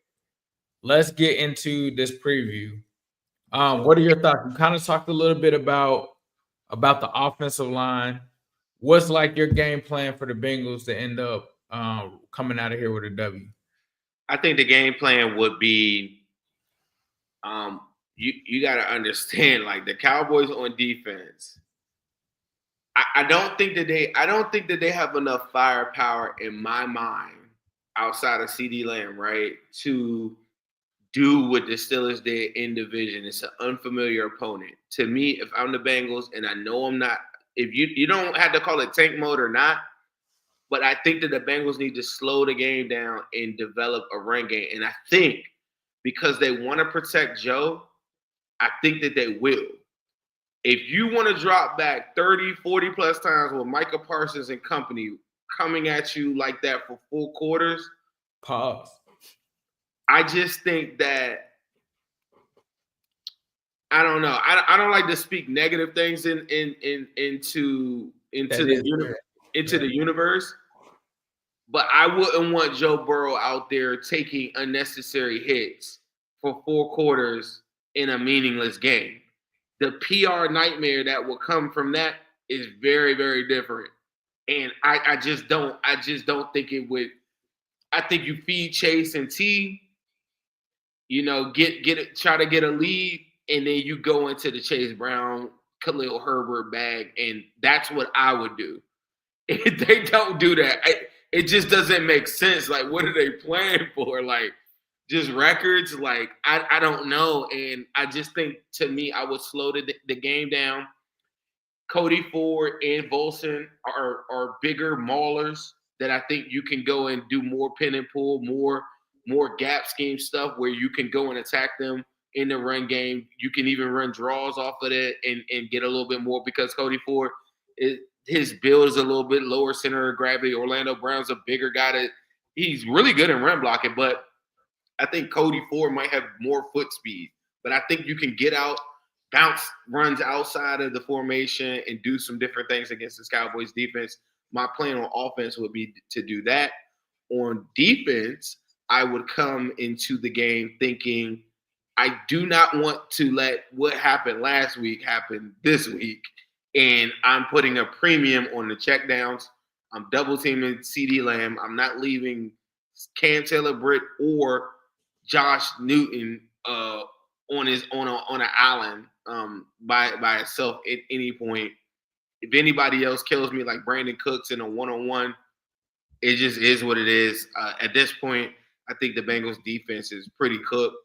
let's get into this preview. What are your thoughts? You kind of talked a little bit about the offensive line. What's like your game plan for the Bengals to end up coming out of here with a W?
I think the game plan would be you got to understand, like, the Cowboys on defense. I don't think that they have enough firepower in my mind outside of CD Lamb, right, to do what the Steelers did in division. It's an unfamiliar opponent. To me, if I'm the Bengals, and I know I'm not, if you don't have to call it tank mode or not, but I think that the Bengals need to slow the game down and develop a run game. And I think because they want to protect Joe, I think that they will. If you want to drop back 30, 40 plus times with Micah Parsons and company coming at you like that for full quarters,
pause.
I just think that I don't know. I don't like to speak negative things into the universe, but I wouldn't want Joe Burrow out there taking unnecessary hits for 4 quarters in a meaningless game. The PR nightmare that will come from that is very, very different. And I just don't think it would. I think you feed Chase and T, get it, try to get a lead, and then you go into the Chase Brown, Khalil Herbert bag, and that's what I would do. If they don't do that, it just doesn't make sense. Like, what are they playing for? Like, just records? Like, I don't know. And I just think, to me, I would slow the game down. Cody Ford and Volson are bigger maulers that I think you can go and do more pin and pull, more gap scheme stuff where you can go and attack them in the run game. You can even run draws off of it and get a little bit more, because Cody Ford, his build is a little bit lower center of gravity. Orlando Brown's a bigger guy he's really good in run blocking, but I think Cody Ford might have more foot speed. But I think you can get out, bounce runs outside of the formation, and do some different things against this Cowboys defense. My plan on offense would be to do that. On defense, I would come into the game thinking I do not want to let what happened last week happen this week. And I'm putting a premium on the checkdowns. I'm double teaming CD Lamb. I'm not leaving Cam Taylor-Britt or Josh Newton on an island by itself at any point. If anybody else kills me like Brandon Cooks in a one-on-one, it just is what it is. At this point, I think the Bengals defense is pretty cooked,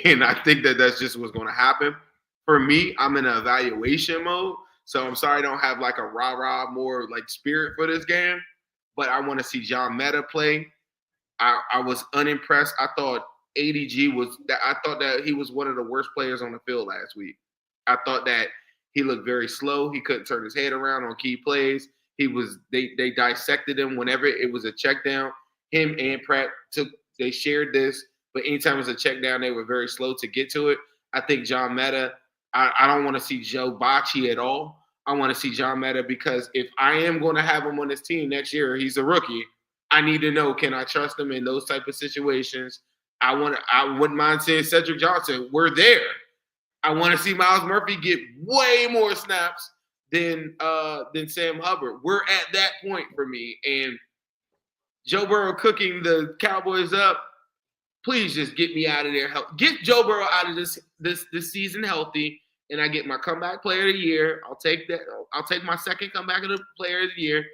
and I think that that's just what's going to happen. For me, I'm in an evaluation mode, so I'm sorry I don't have like a rah-rah more like spirit for this game, but I want to see John Meta play. I was unimpressed. I thought that he was one of the worst players on the field last week. I thought that he looked very slow. He couldn't turn his head around on key plays. They dissected him whenever it was a check down. Him and Pratt they shared this, but anytime it was a check down, they were very slow to get to it. I think John Meta, I don't want to see Joe Bocci at all. I want to see John Meta, because if I am going to have him on this team next year, he's a rookie. I need to know, can I trust him in those type of situations? I wouldn't mind seeing Cedric Johnson. We're there. I want to see Myles Murphy get way more snaps than Sam Hubbard. We're at that point for me. And Joe Burrow cooking the Cowboys up, please just get me out of there. Get Joe Burrow out of this season healthy, and I get my comeback player of the year. I'll take that. I'll take my second comeback of the player of the year.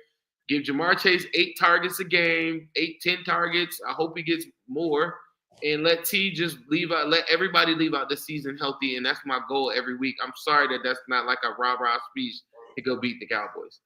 Give Jamar Chase 8 targets a game, 10 targets. I hope he gets more. And let T just let everybody leave out the season healthy. And that's my goal every week. I'm sorry that that's not like a rah-rah speech to go beat the Cowboys.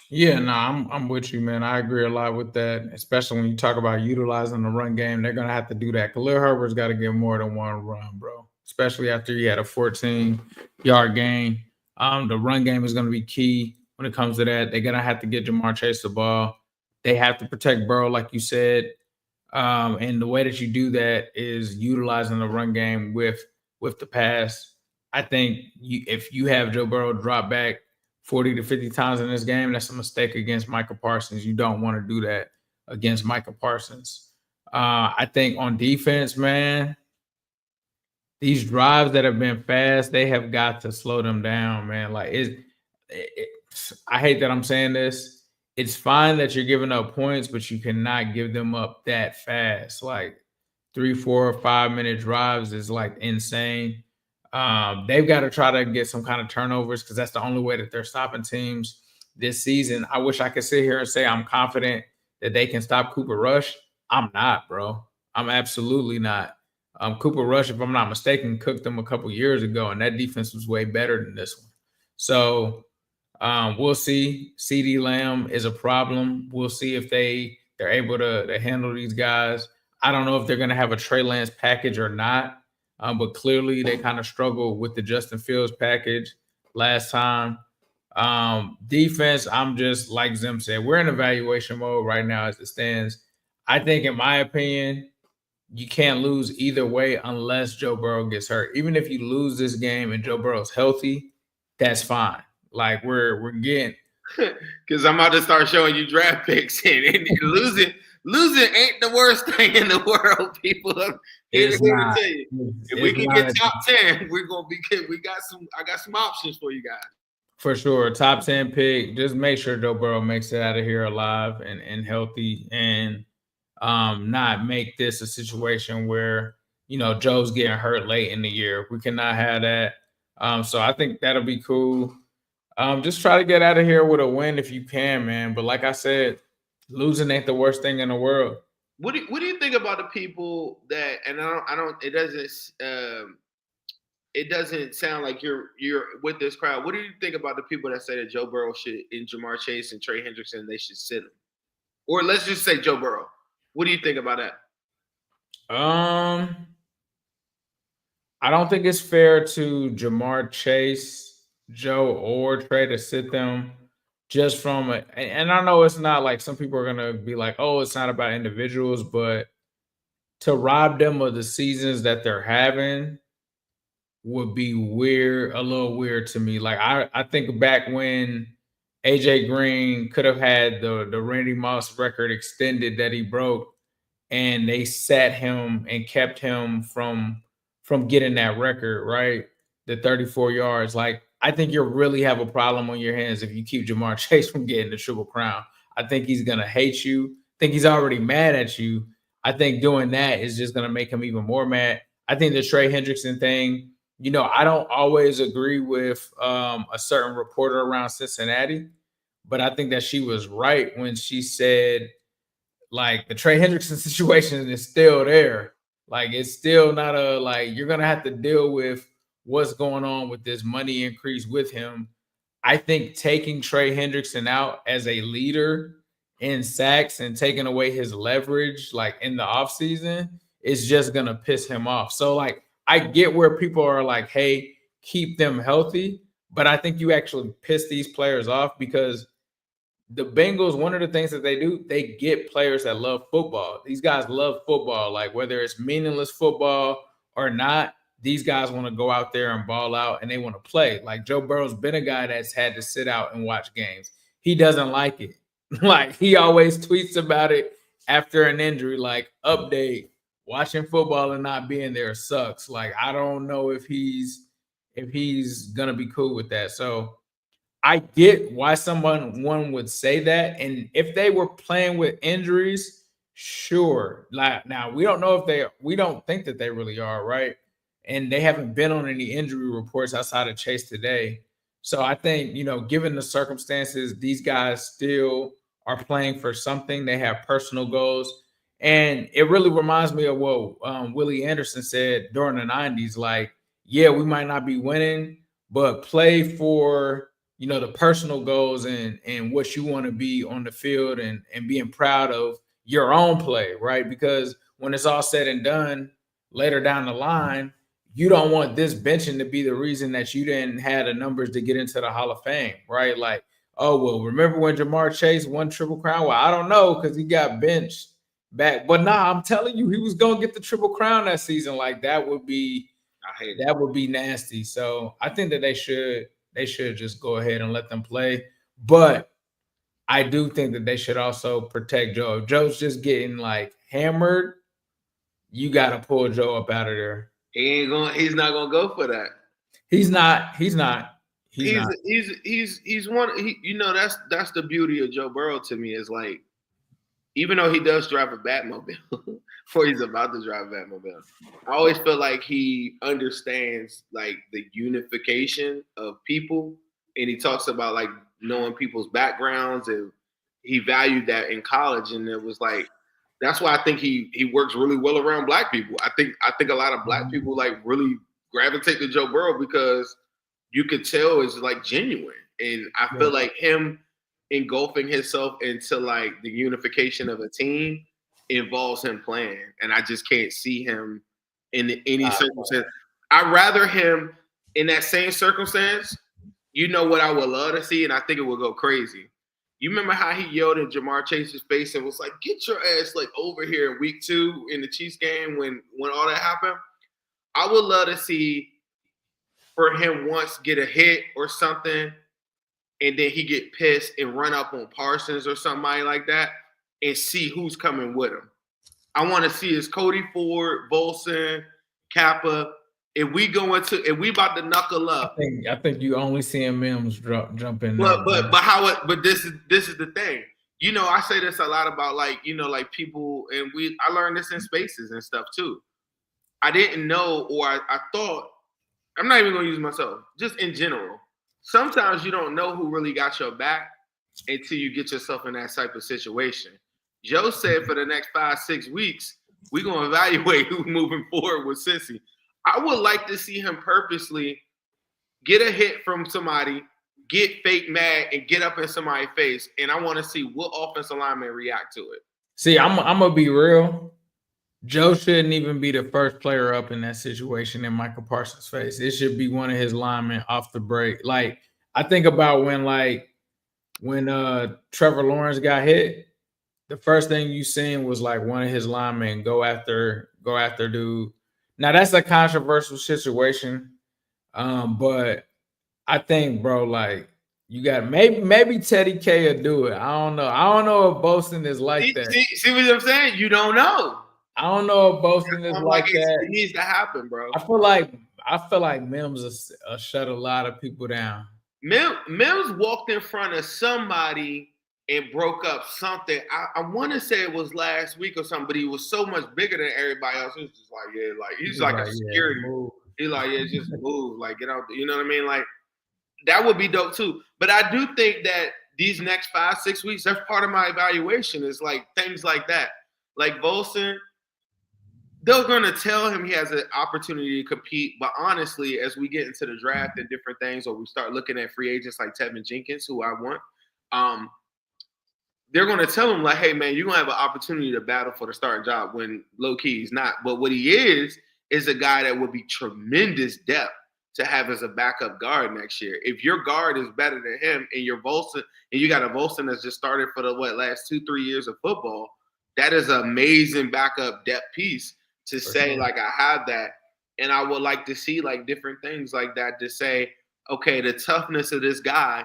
Yeah, no, I'm with you, man. I agree a lot with that, especially when you talk about utilizing the run game. They're gonna have to do that. Khalil Herbert's got to get more than one run, bro. Especially after he had a 14-yard gain. The run game is gonna be key when it comes to that. They're gonna have to get Jamar Chase the ball. They have to protect Burrow, like you said. And the way that you do that is utilizing the run game with the pass. I think if you have Joe Burrow drop back 40 to 50 times in this game, that's a mistake against Micah Parsons. You don't want to do that against Micah Parsons. I think on defense, man, these drives that have been fast, they have got to slow them down, man. Like I hate that I'm saying this. It's fine that you're giving up points, but you cannot give them up that fast. Like 3, 4, 5 minute drives is like insane. They've got to try to get some kind of turnovers because that's the only way that they're stopping teams this season. I wish I could sit here and say I'm confident that they can stop Cooper Rush. I'm not, bro. I'm absolutely not. Cooper Rush, if I'm not mistaken, cooked them a couple years ago, and that defense was way better than this one. So we'll see. CeeDee Lamb is a problem. We'll see if they're able to handle these guys. I don't know if they're going to have a Trey Lance package or not. But clearly they kind of struggled with the Justin Fields package last time. Defense, I'm just like Zim said, we're in evaluation mode right now as it stands. I think, in my opinion, you can't lose either way unless Joe Burrow gets hurt. Even if you lose this game and Joe Burrow's healthy, that's fine. Like we're getting
because I'm about to start showing you draft picks and losing ain't the worst thing in the world, people. Here to tell you. If we can get top 10, we're gonna be good. I got some options for you guys.
For sure. Top 10 pick. Just make sure Joe Burrow makes it out of here alive and healthy, and not make this a situation where, Joe's getting hurt late in the year. We cannot have that. So I think that'll be cool. Just try to get out of here with a win if you can, man. But like I said, losing ain't the worst thing in the world.
What do you think about the people that, and it doesn't sound like you're with this crowd. What do you think about the people that say that Joe Burrow should, in Jamar Chase and Trey Hendrickson, they should sit him? Or let's just say Joe Burrow. What do you think about that?
I don't think it's fair to Jamar Chase, Joe, or Trey to sit them just from and I know it's not like some people are going to be like, oh, it's not about individuals, but to rob them of the seasons that they're having would be weird, a little weird to me. Like I think back when AJ Green could have had the Randy Moss record extended that he broke, and they sat him and kept him from getting that record, right? The 34 yards. Like, I think you really have a problem on your hands if you keep Jamar Chase from getting the Triple Crown. I think he's going to hate you. I think he's already mad at you. I think doing that is just going to make him even more mad. I think the Trey Hendrickson thing, I don't always agree with a certain reporter around Cincinnati, but I think that she was right when she said, like, the Trey Hendrickson situation is still there. Like, it's still not you're going to have to deal with what's going on with this money increase with him. I think taking Trey Hendrickson out as a leader in sacks and taking away his leverage, like, in the offseason, is just going to piss him off. So, like, I get where people are like, hey, keep them healthy. But I think you actually piss these players off because the Bengals, one of the things that they do, they get players that love football. These guys love football. Like, whether it's meaningless football or not, these guys want to go out there and ball out, and they want to play. Like, Joe Burrow's been a guy that's had to sit out and watch games. He doesn't like it. Like, he always tweets about it after an injury, like, update, watching football and not being there sucks. Like, I don't know if he's going to be cool with that. So I get why one would say that. And if they were playing with injuries, sure. Like, now, we don't know if we don't think that they really are, right? And they haven't been on any injury reports outside of Chase today. So I think, given the circumstances, these guys still are playing for something. They have personal goals. And it really reminds me of what Willie Anderson said during the 90s. Like, yeah, we might not be winning, but play for the personal goals and what you want to be on the field and being proud of your own play, right? Because when it's all said and done later down the line, you don't want this benching to be the reason that you didn't have the numbers to get into the Hall of Fame, right? Like, oh, well, remember when Jamar Chase won Triple Crown? Well, I don't know because he got benched back. But nah, I'm telling you, he was going to get the Triple Crown that season. Like, that would be nasty. So I think that they should just go ahead and let them play. But I do think that they should also protect Joe. If Joe's just getting like hammered, you got to pull Joe up out of there.
He's not gonna go for that.
He's not.
He's one. That's the beauty of Joe Burrow to me is like, even though he does drive a Batmobile, or he's about to drive a Batmobile, I always feel like he understands like the unification of people, and he talks about like knowing people's backgrounds, and he valued that in college, and it was like. That's why I think he works really well around black people. I think a lot of black people like really gravitate to Joe Burrow because you could tell it's like genuine. And I feel like him engulfing himself into like the unification of a team involves him playing. And I just can't see him in any circumstance. I'd rather him in that same circumstance. You know what I would love to see, and I think it would go crazy. You remember how he yelled in Jamar Chase's face and was like, "Get your ass like over here in week 2 in the Chiefs game when all that happened?" I would love to see for him once get a hit or something, and then he get pissed and run up on Parsons or somebody like that and see who's coming with him. I want to see is Cody Ford, Bolson, Kappa. If we about to knuckle up,
I think you only seeing Mims jump in.
But this is the thing. I say this a lot about like people, and I learned this in spaces and stuff too. I didn't know, or I thought, I'm not even gonna use myself, just in general. Sometimes you don't know who really got your back until you get yourself in that type of situation. Joe said for the next 5-6 weeks, we're gonna evaluate who's moving forward with Cincy. I would like to see him purposely get a hit from somebody, get fake mad, and get up in somebody's face. And I want to see what offensive lineman react to it.
See, I'm going to be real. Joe shouldn't even be the first player up in that situation in Michael Parsons' face. It should be one of his linemen off the break. Like, I think about when Trevor Lawrence got hit, the first thing you seen was like one of his linemen go after dude. Now that's a controversial situation, but I think, bro, like you got maybe Teddy K will do it. I don't know if Bolson is like that.
See what I'm saying? You don't know.
I don't know if Bolson is like that.
It needs to happen, bro.
I feel like Mims will shut a lot of people down.
Mims walked in front of somebody and broke up something. I want to say it was last week or something, but he was so much bigger than everybody else. It was just like, he's like a security. He's like, just move, like get out. You know what I mean? Like that would be dope too. But I do think that these next 5-6 weeks, that's part of my evaluation is like things like that. Like Bolson, they're going to tell him he has an opportunity to compete. But honestly, as we get into the draft and different things, or we start looking at free agents like Tevin Jenkins, who I want, they're going to tell him like, hey, man, you're going to have an opportunity to battle for the starting job when low-key he's not. But what he is a guy that would be tremendous depth to have as a backup guard next year. If your guard is better than him and you're Bolson, and you got a Bolson that's just started for the last 2-3 years of football, that is an amazing backup depth piece to say, like, I have that. And I would like to see, like, different things like that to say, okay, the toughness of this guy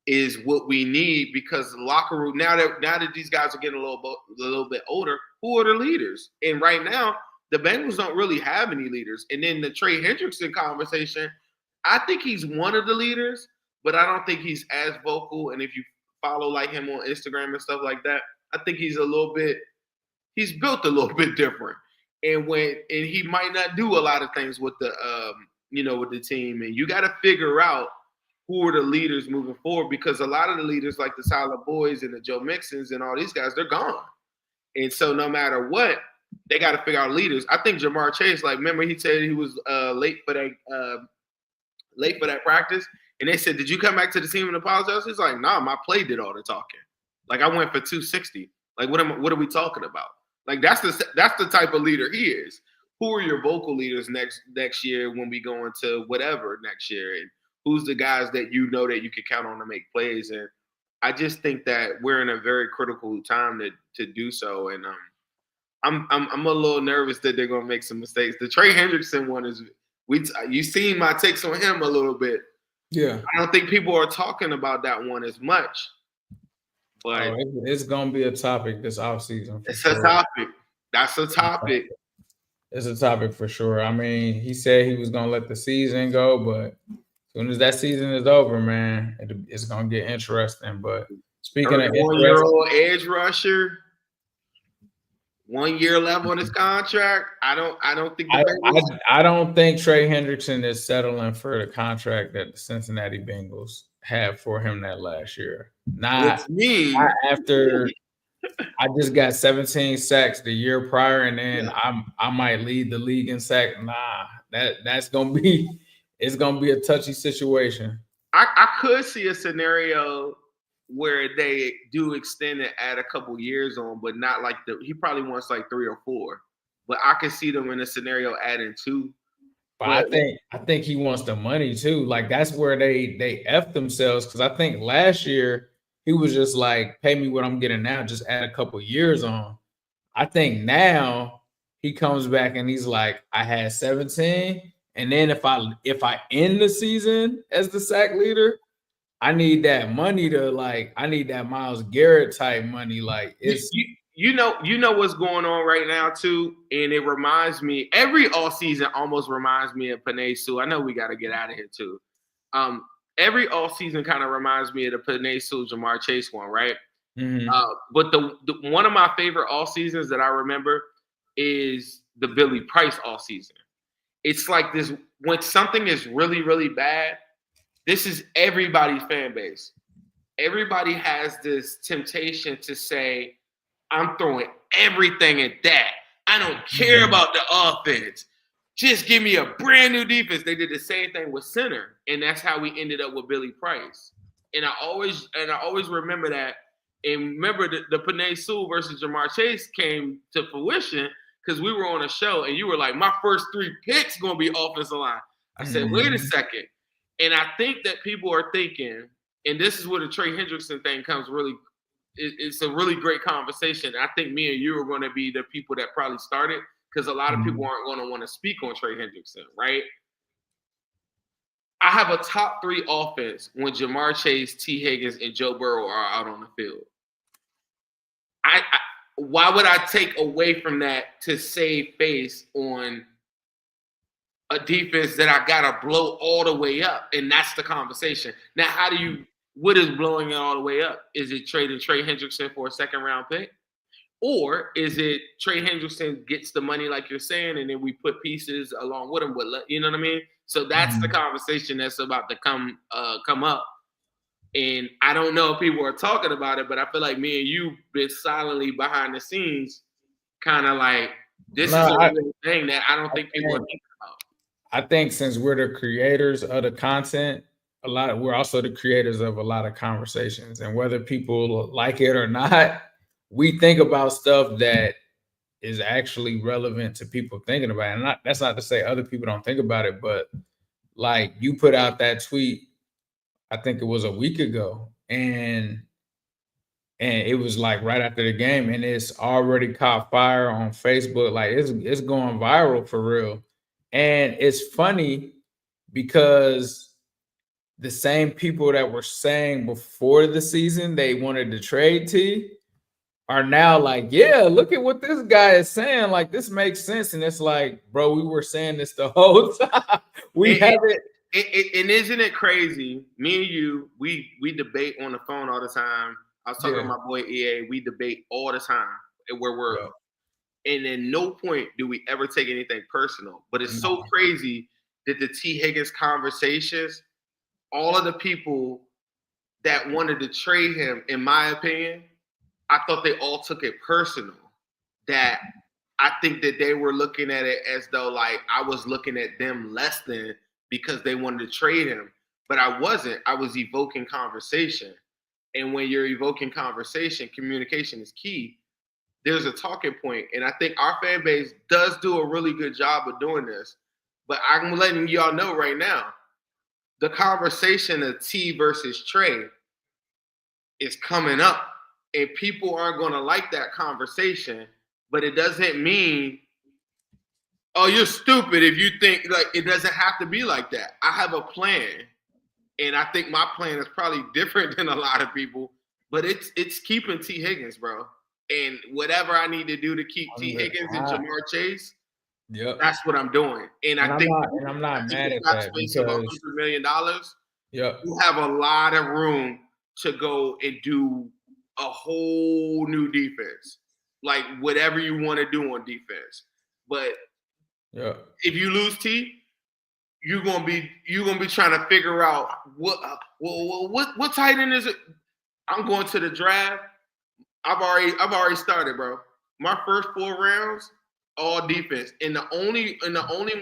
is what we need because the locker room, now that these guys are getting a little bit older, who are the leaders? And right now, the Bengals don't really have any leaders. And then the Trey Hendrickson conversation, I think he's one of the leaders, but I don't think he's as vocal. And if you follow like him on Instagram and stuff like that, I think he's built a little bit different. And he might not do a lot of things with the with the team. And you got to figure out who are the leaders moving forward, because a lot of the leaders like the Silent Boys and the Joe Mixons and all these guys, they're gone. And so no matter what, they got to figure out leaders. I think Jamar Chase, like, remember he said he was late for that practice. And they said, "Did you come back to the team and apologize?" He's like, "Nah, my play did all the talking. Like I went for 260. Like what are we talking about? Like that's the type of leader he is. Who are your vocal leaders next year when we go into whatever next year, and who's the guys that you know that you can count on to make plays?" And I just think that we're in a very critical time to do so. And I'm a little nervous that they're gonna make some mistakes. The Trey Hendrickson one is you seen my takes on him a little bit.
Yeah.
I don't think people are talking about that one as much. But
it's gonna be a topic this offseason.
It's a topic. That's a topic.
It's a topic for sure. I mean, he said he was gonna let the season go, but as soon as that season is over, man, it's gonna get interesting. But speaking of
1-year-old edge rusher, 1 year left on his contract. I don't think
I don't think Trey Hendrickson is settling for the contract that the Cincinnati Bengals had for him that last year. Not after I just got 17 sacks the year prior, and then I might lead the league in sack. Nah, it's gonna be a touchy situation.
I could see a scenario where they do extend it, add a couple years on, but not like he probably wants like 3 or 4. But I could see them in a scenario adding 2.
But I think he wants the money too. Like that's where they F themselves, because I think last year he was just like, pay me what I'm getting now, just add a couple years on. I think now he comes back and he's like, I had 17, and then if I end the season as the sack leader, I need that money I need that Myles Garrett type money. Like it's
you know what's going on right now too, and it reminds me, every all season almost reminds me of Penei Sewell. I know we got to get out of here too. Every all season kind of reminds me of the Penei Sewell Jamar Chase one, right?
Mm-hmm.
But the one of my favorite all seasons that I remember is the Billy Price all season. It's like this, when something is really, really bad, this is everybody's fan base. Everybody has this temptation to say, I'm throwing everything at that. I don't care about the offense. Just give me a brand new defense. They did the same thing with center, and that's how we ended up with Billy Price. And I always remember that. And remember the Penei Sewell versus Jamar Chase came to fruition because we were on a show, and you were like, my first 3 picks gonna be offensive line. I said, wait a second. And I think that people are thinking, and this is where the Trey Hendrickson thing comes really, it's a really great conversation. I think me and you are going to be the people that probably started, because a lot of people aren't going to want to speak on Trey Hendrickson, right? I have a top 3 offense when Jamar Chase, T. Higgins, and Joe Burrow are out on the field. Why would I take away from that to save face on a defense that I gotta blow all the way up? And that's the conversation. Now, what is blowing it all the way up? Is it trading Trey Hendrickson for a 2nd-round pick? Or is it Trey Hendrickson gets the money like you're saying, and then we put pieces along with him? You know what I mean? So that's the conversation that's about to come up. And I don't know if people are talking about it, but I feel like me and you been silently behind the scenes, kind of like, this is a real thing that I don't think people are thinking about.
I think since we're the creators of the content, we're also the creators of a lot of conversations, and whether people like it or not, we think about stuff that is actually relevant to people thinking about it. And that's not to say other people don't think about it, but like you put out that tweet, I think it was a week ago, and it was like right after the game, and it's already caught fire on Facebook. Like it's going viral for real. And it's funny because the same people that were saying before the season they wanted to trade T are now like, yeah, look at what this guy is saying. Like, this makes sense. And it's like, bro, we were saying this the whole time. We have it.
And isn't it crazy? Me and you, we debate on the phone all the time. I was talking to my boy EA. We debate all the time where we're at. And at no point do we ever take anything personal. But it's so crazy that the T. Higgins conversations, all of the people that wanted to trade him, in my opinion, I thought they all took it personal. That I think that they were looking at it as though like I was looking at them less than because they wanted to trade him. but I wasn't. I was evoking conversation. And when you're evoking conversation, communication is key. There's a talking point. And I think our fan base does do a really good job of doing this. But I'm letting y'all know right now, the conversation of T versus Trey is coming up. And people aren't going to like that conversation. But it doesn't mean, oh, you're stupid if you think, like, it doesn't have to be like that. I have a plan. And I think my plan is probably different than a lot of people. But it's keeping T. Higgins, bro. And whatever I need to do to keep T. Higgins and Jamar Chase, that's what I'm doing. And I think
I'm not mad at that
space of $100 million. You have a lot of room to go and do a whole new defense, like whatever you want to do on defense. But if you lose T, you're gonna be trying to figure out what tight end is it. I'm going to the draft. I've already started, bro. My first 4 rounds, all defense, and the only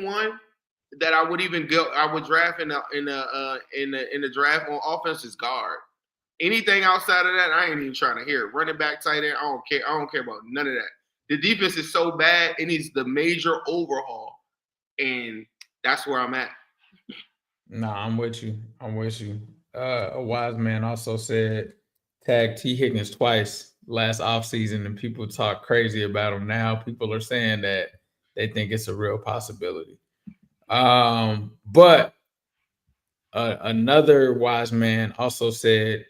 one that I would draft in the draft on offense is guard. Anything outside of that, I ain't even trying to hear it. Running back, tight end, I don't care. I don't care about none of that. The defense is so bad, it needs the major overhaul, and that's where I'm at.
Nah, I'm with you. A wise man also said, tag T. Higgins twice last offseason, and people talk crazy about him. Now people are saying that they think it's a real possibility. But another wise man also said,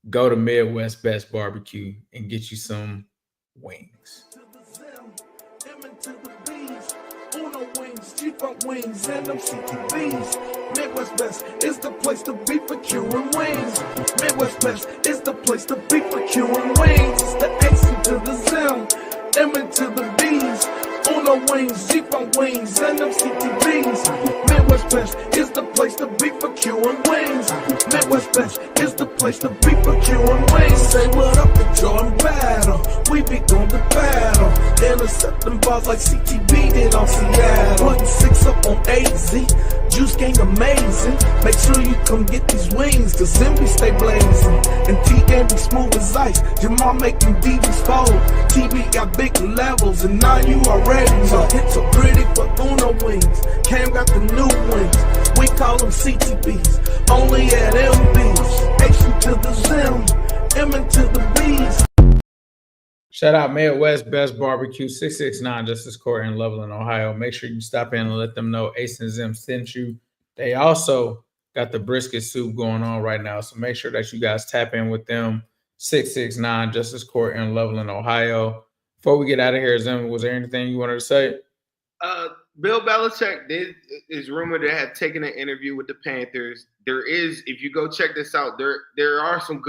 go to Midwest Best Barbecue and get you some wings.
Wings and them CTVs. Midwest Best is the place to be for curing wings. Midwest Best is the place to be for curing wings. It's the AC to the Zim, M to the B's. Uno wings, Jeep on wings, and them CTVs. Midwest Best is the place to be for curing wings. Midwest Best is the place to be for curing wings. Say what up to Jordan Battle. We be doing the battle. Intercepting balls like CTV did on Seattle. Putting 6 up on AZ. Juice gang amazing. Make sure you come get these wings, cause Zimby stay blazing. And T-Game be smooth as ice. Jamal making DBs fold. TV got big levels, and now you already know. It's so pretty for Uno wings. Cam got the new wings. We call them CTBs. Only at MBs. H to the Zim. M to the B's.
Shout out Midwest Best Barbecue, 669 Justice Court in Loveland, Ohio. Make sure you stop in and let them know Ace and Zim sent you. They also got the brisket soup going on right now, so make sure that you guys tap in with them. 669 Justice Court in Loveland, Ohio. Before we get out of here, Zim, was there anything you wanted to say?
Bill Belichick is rumored to have taken an interview with the Panthers. There is, if you go check this out, there are some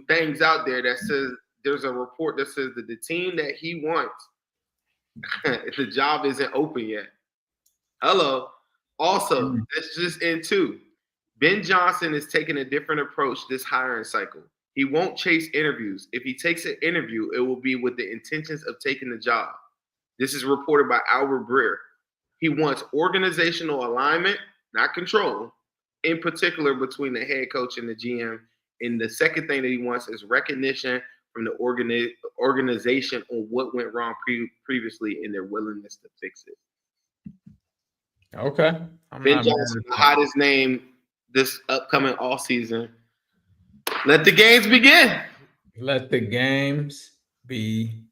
things out there that says. There's a report that says that the team that he wants, the job isn't open yet. Hello. Also, that's just in 2. Ben Johnson is taking a different approach this hiring cycle. He won't chase interviews. If he takes an interview, it will be with the intentions of taking the job. This is reported by Albert Breer. He wants organizational alignment, not control, in particular between the head coach and the GM. And the second thing that he wants is recognition from the organization on what went wrong previously and their willingness to fix it.
Okay.
Ben Johnson, the hottest name this upcoming off season. Let the games begin.
Let the games begin.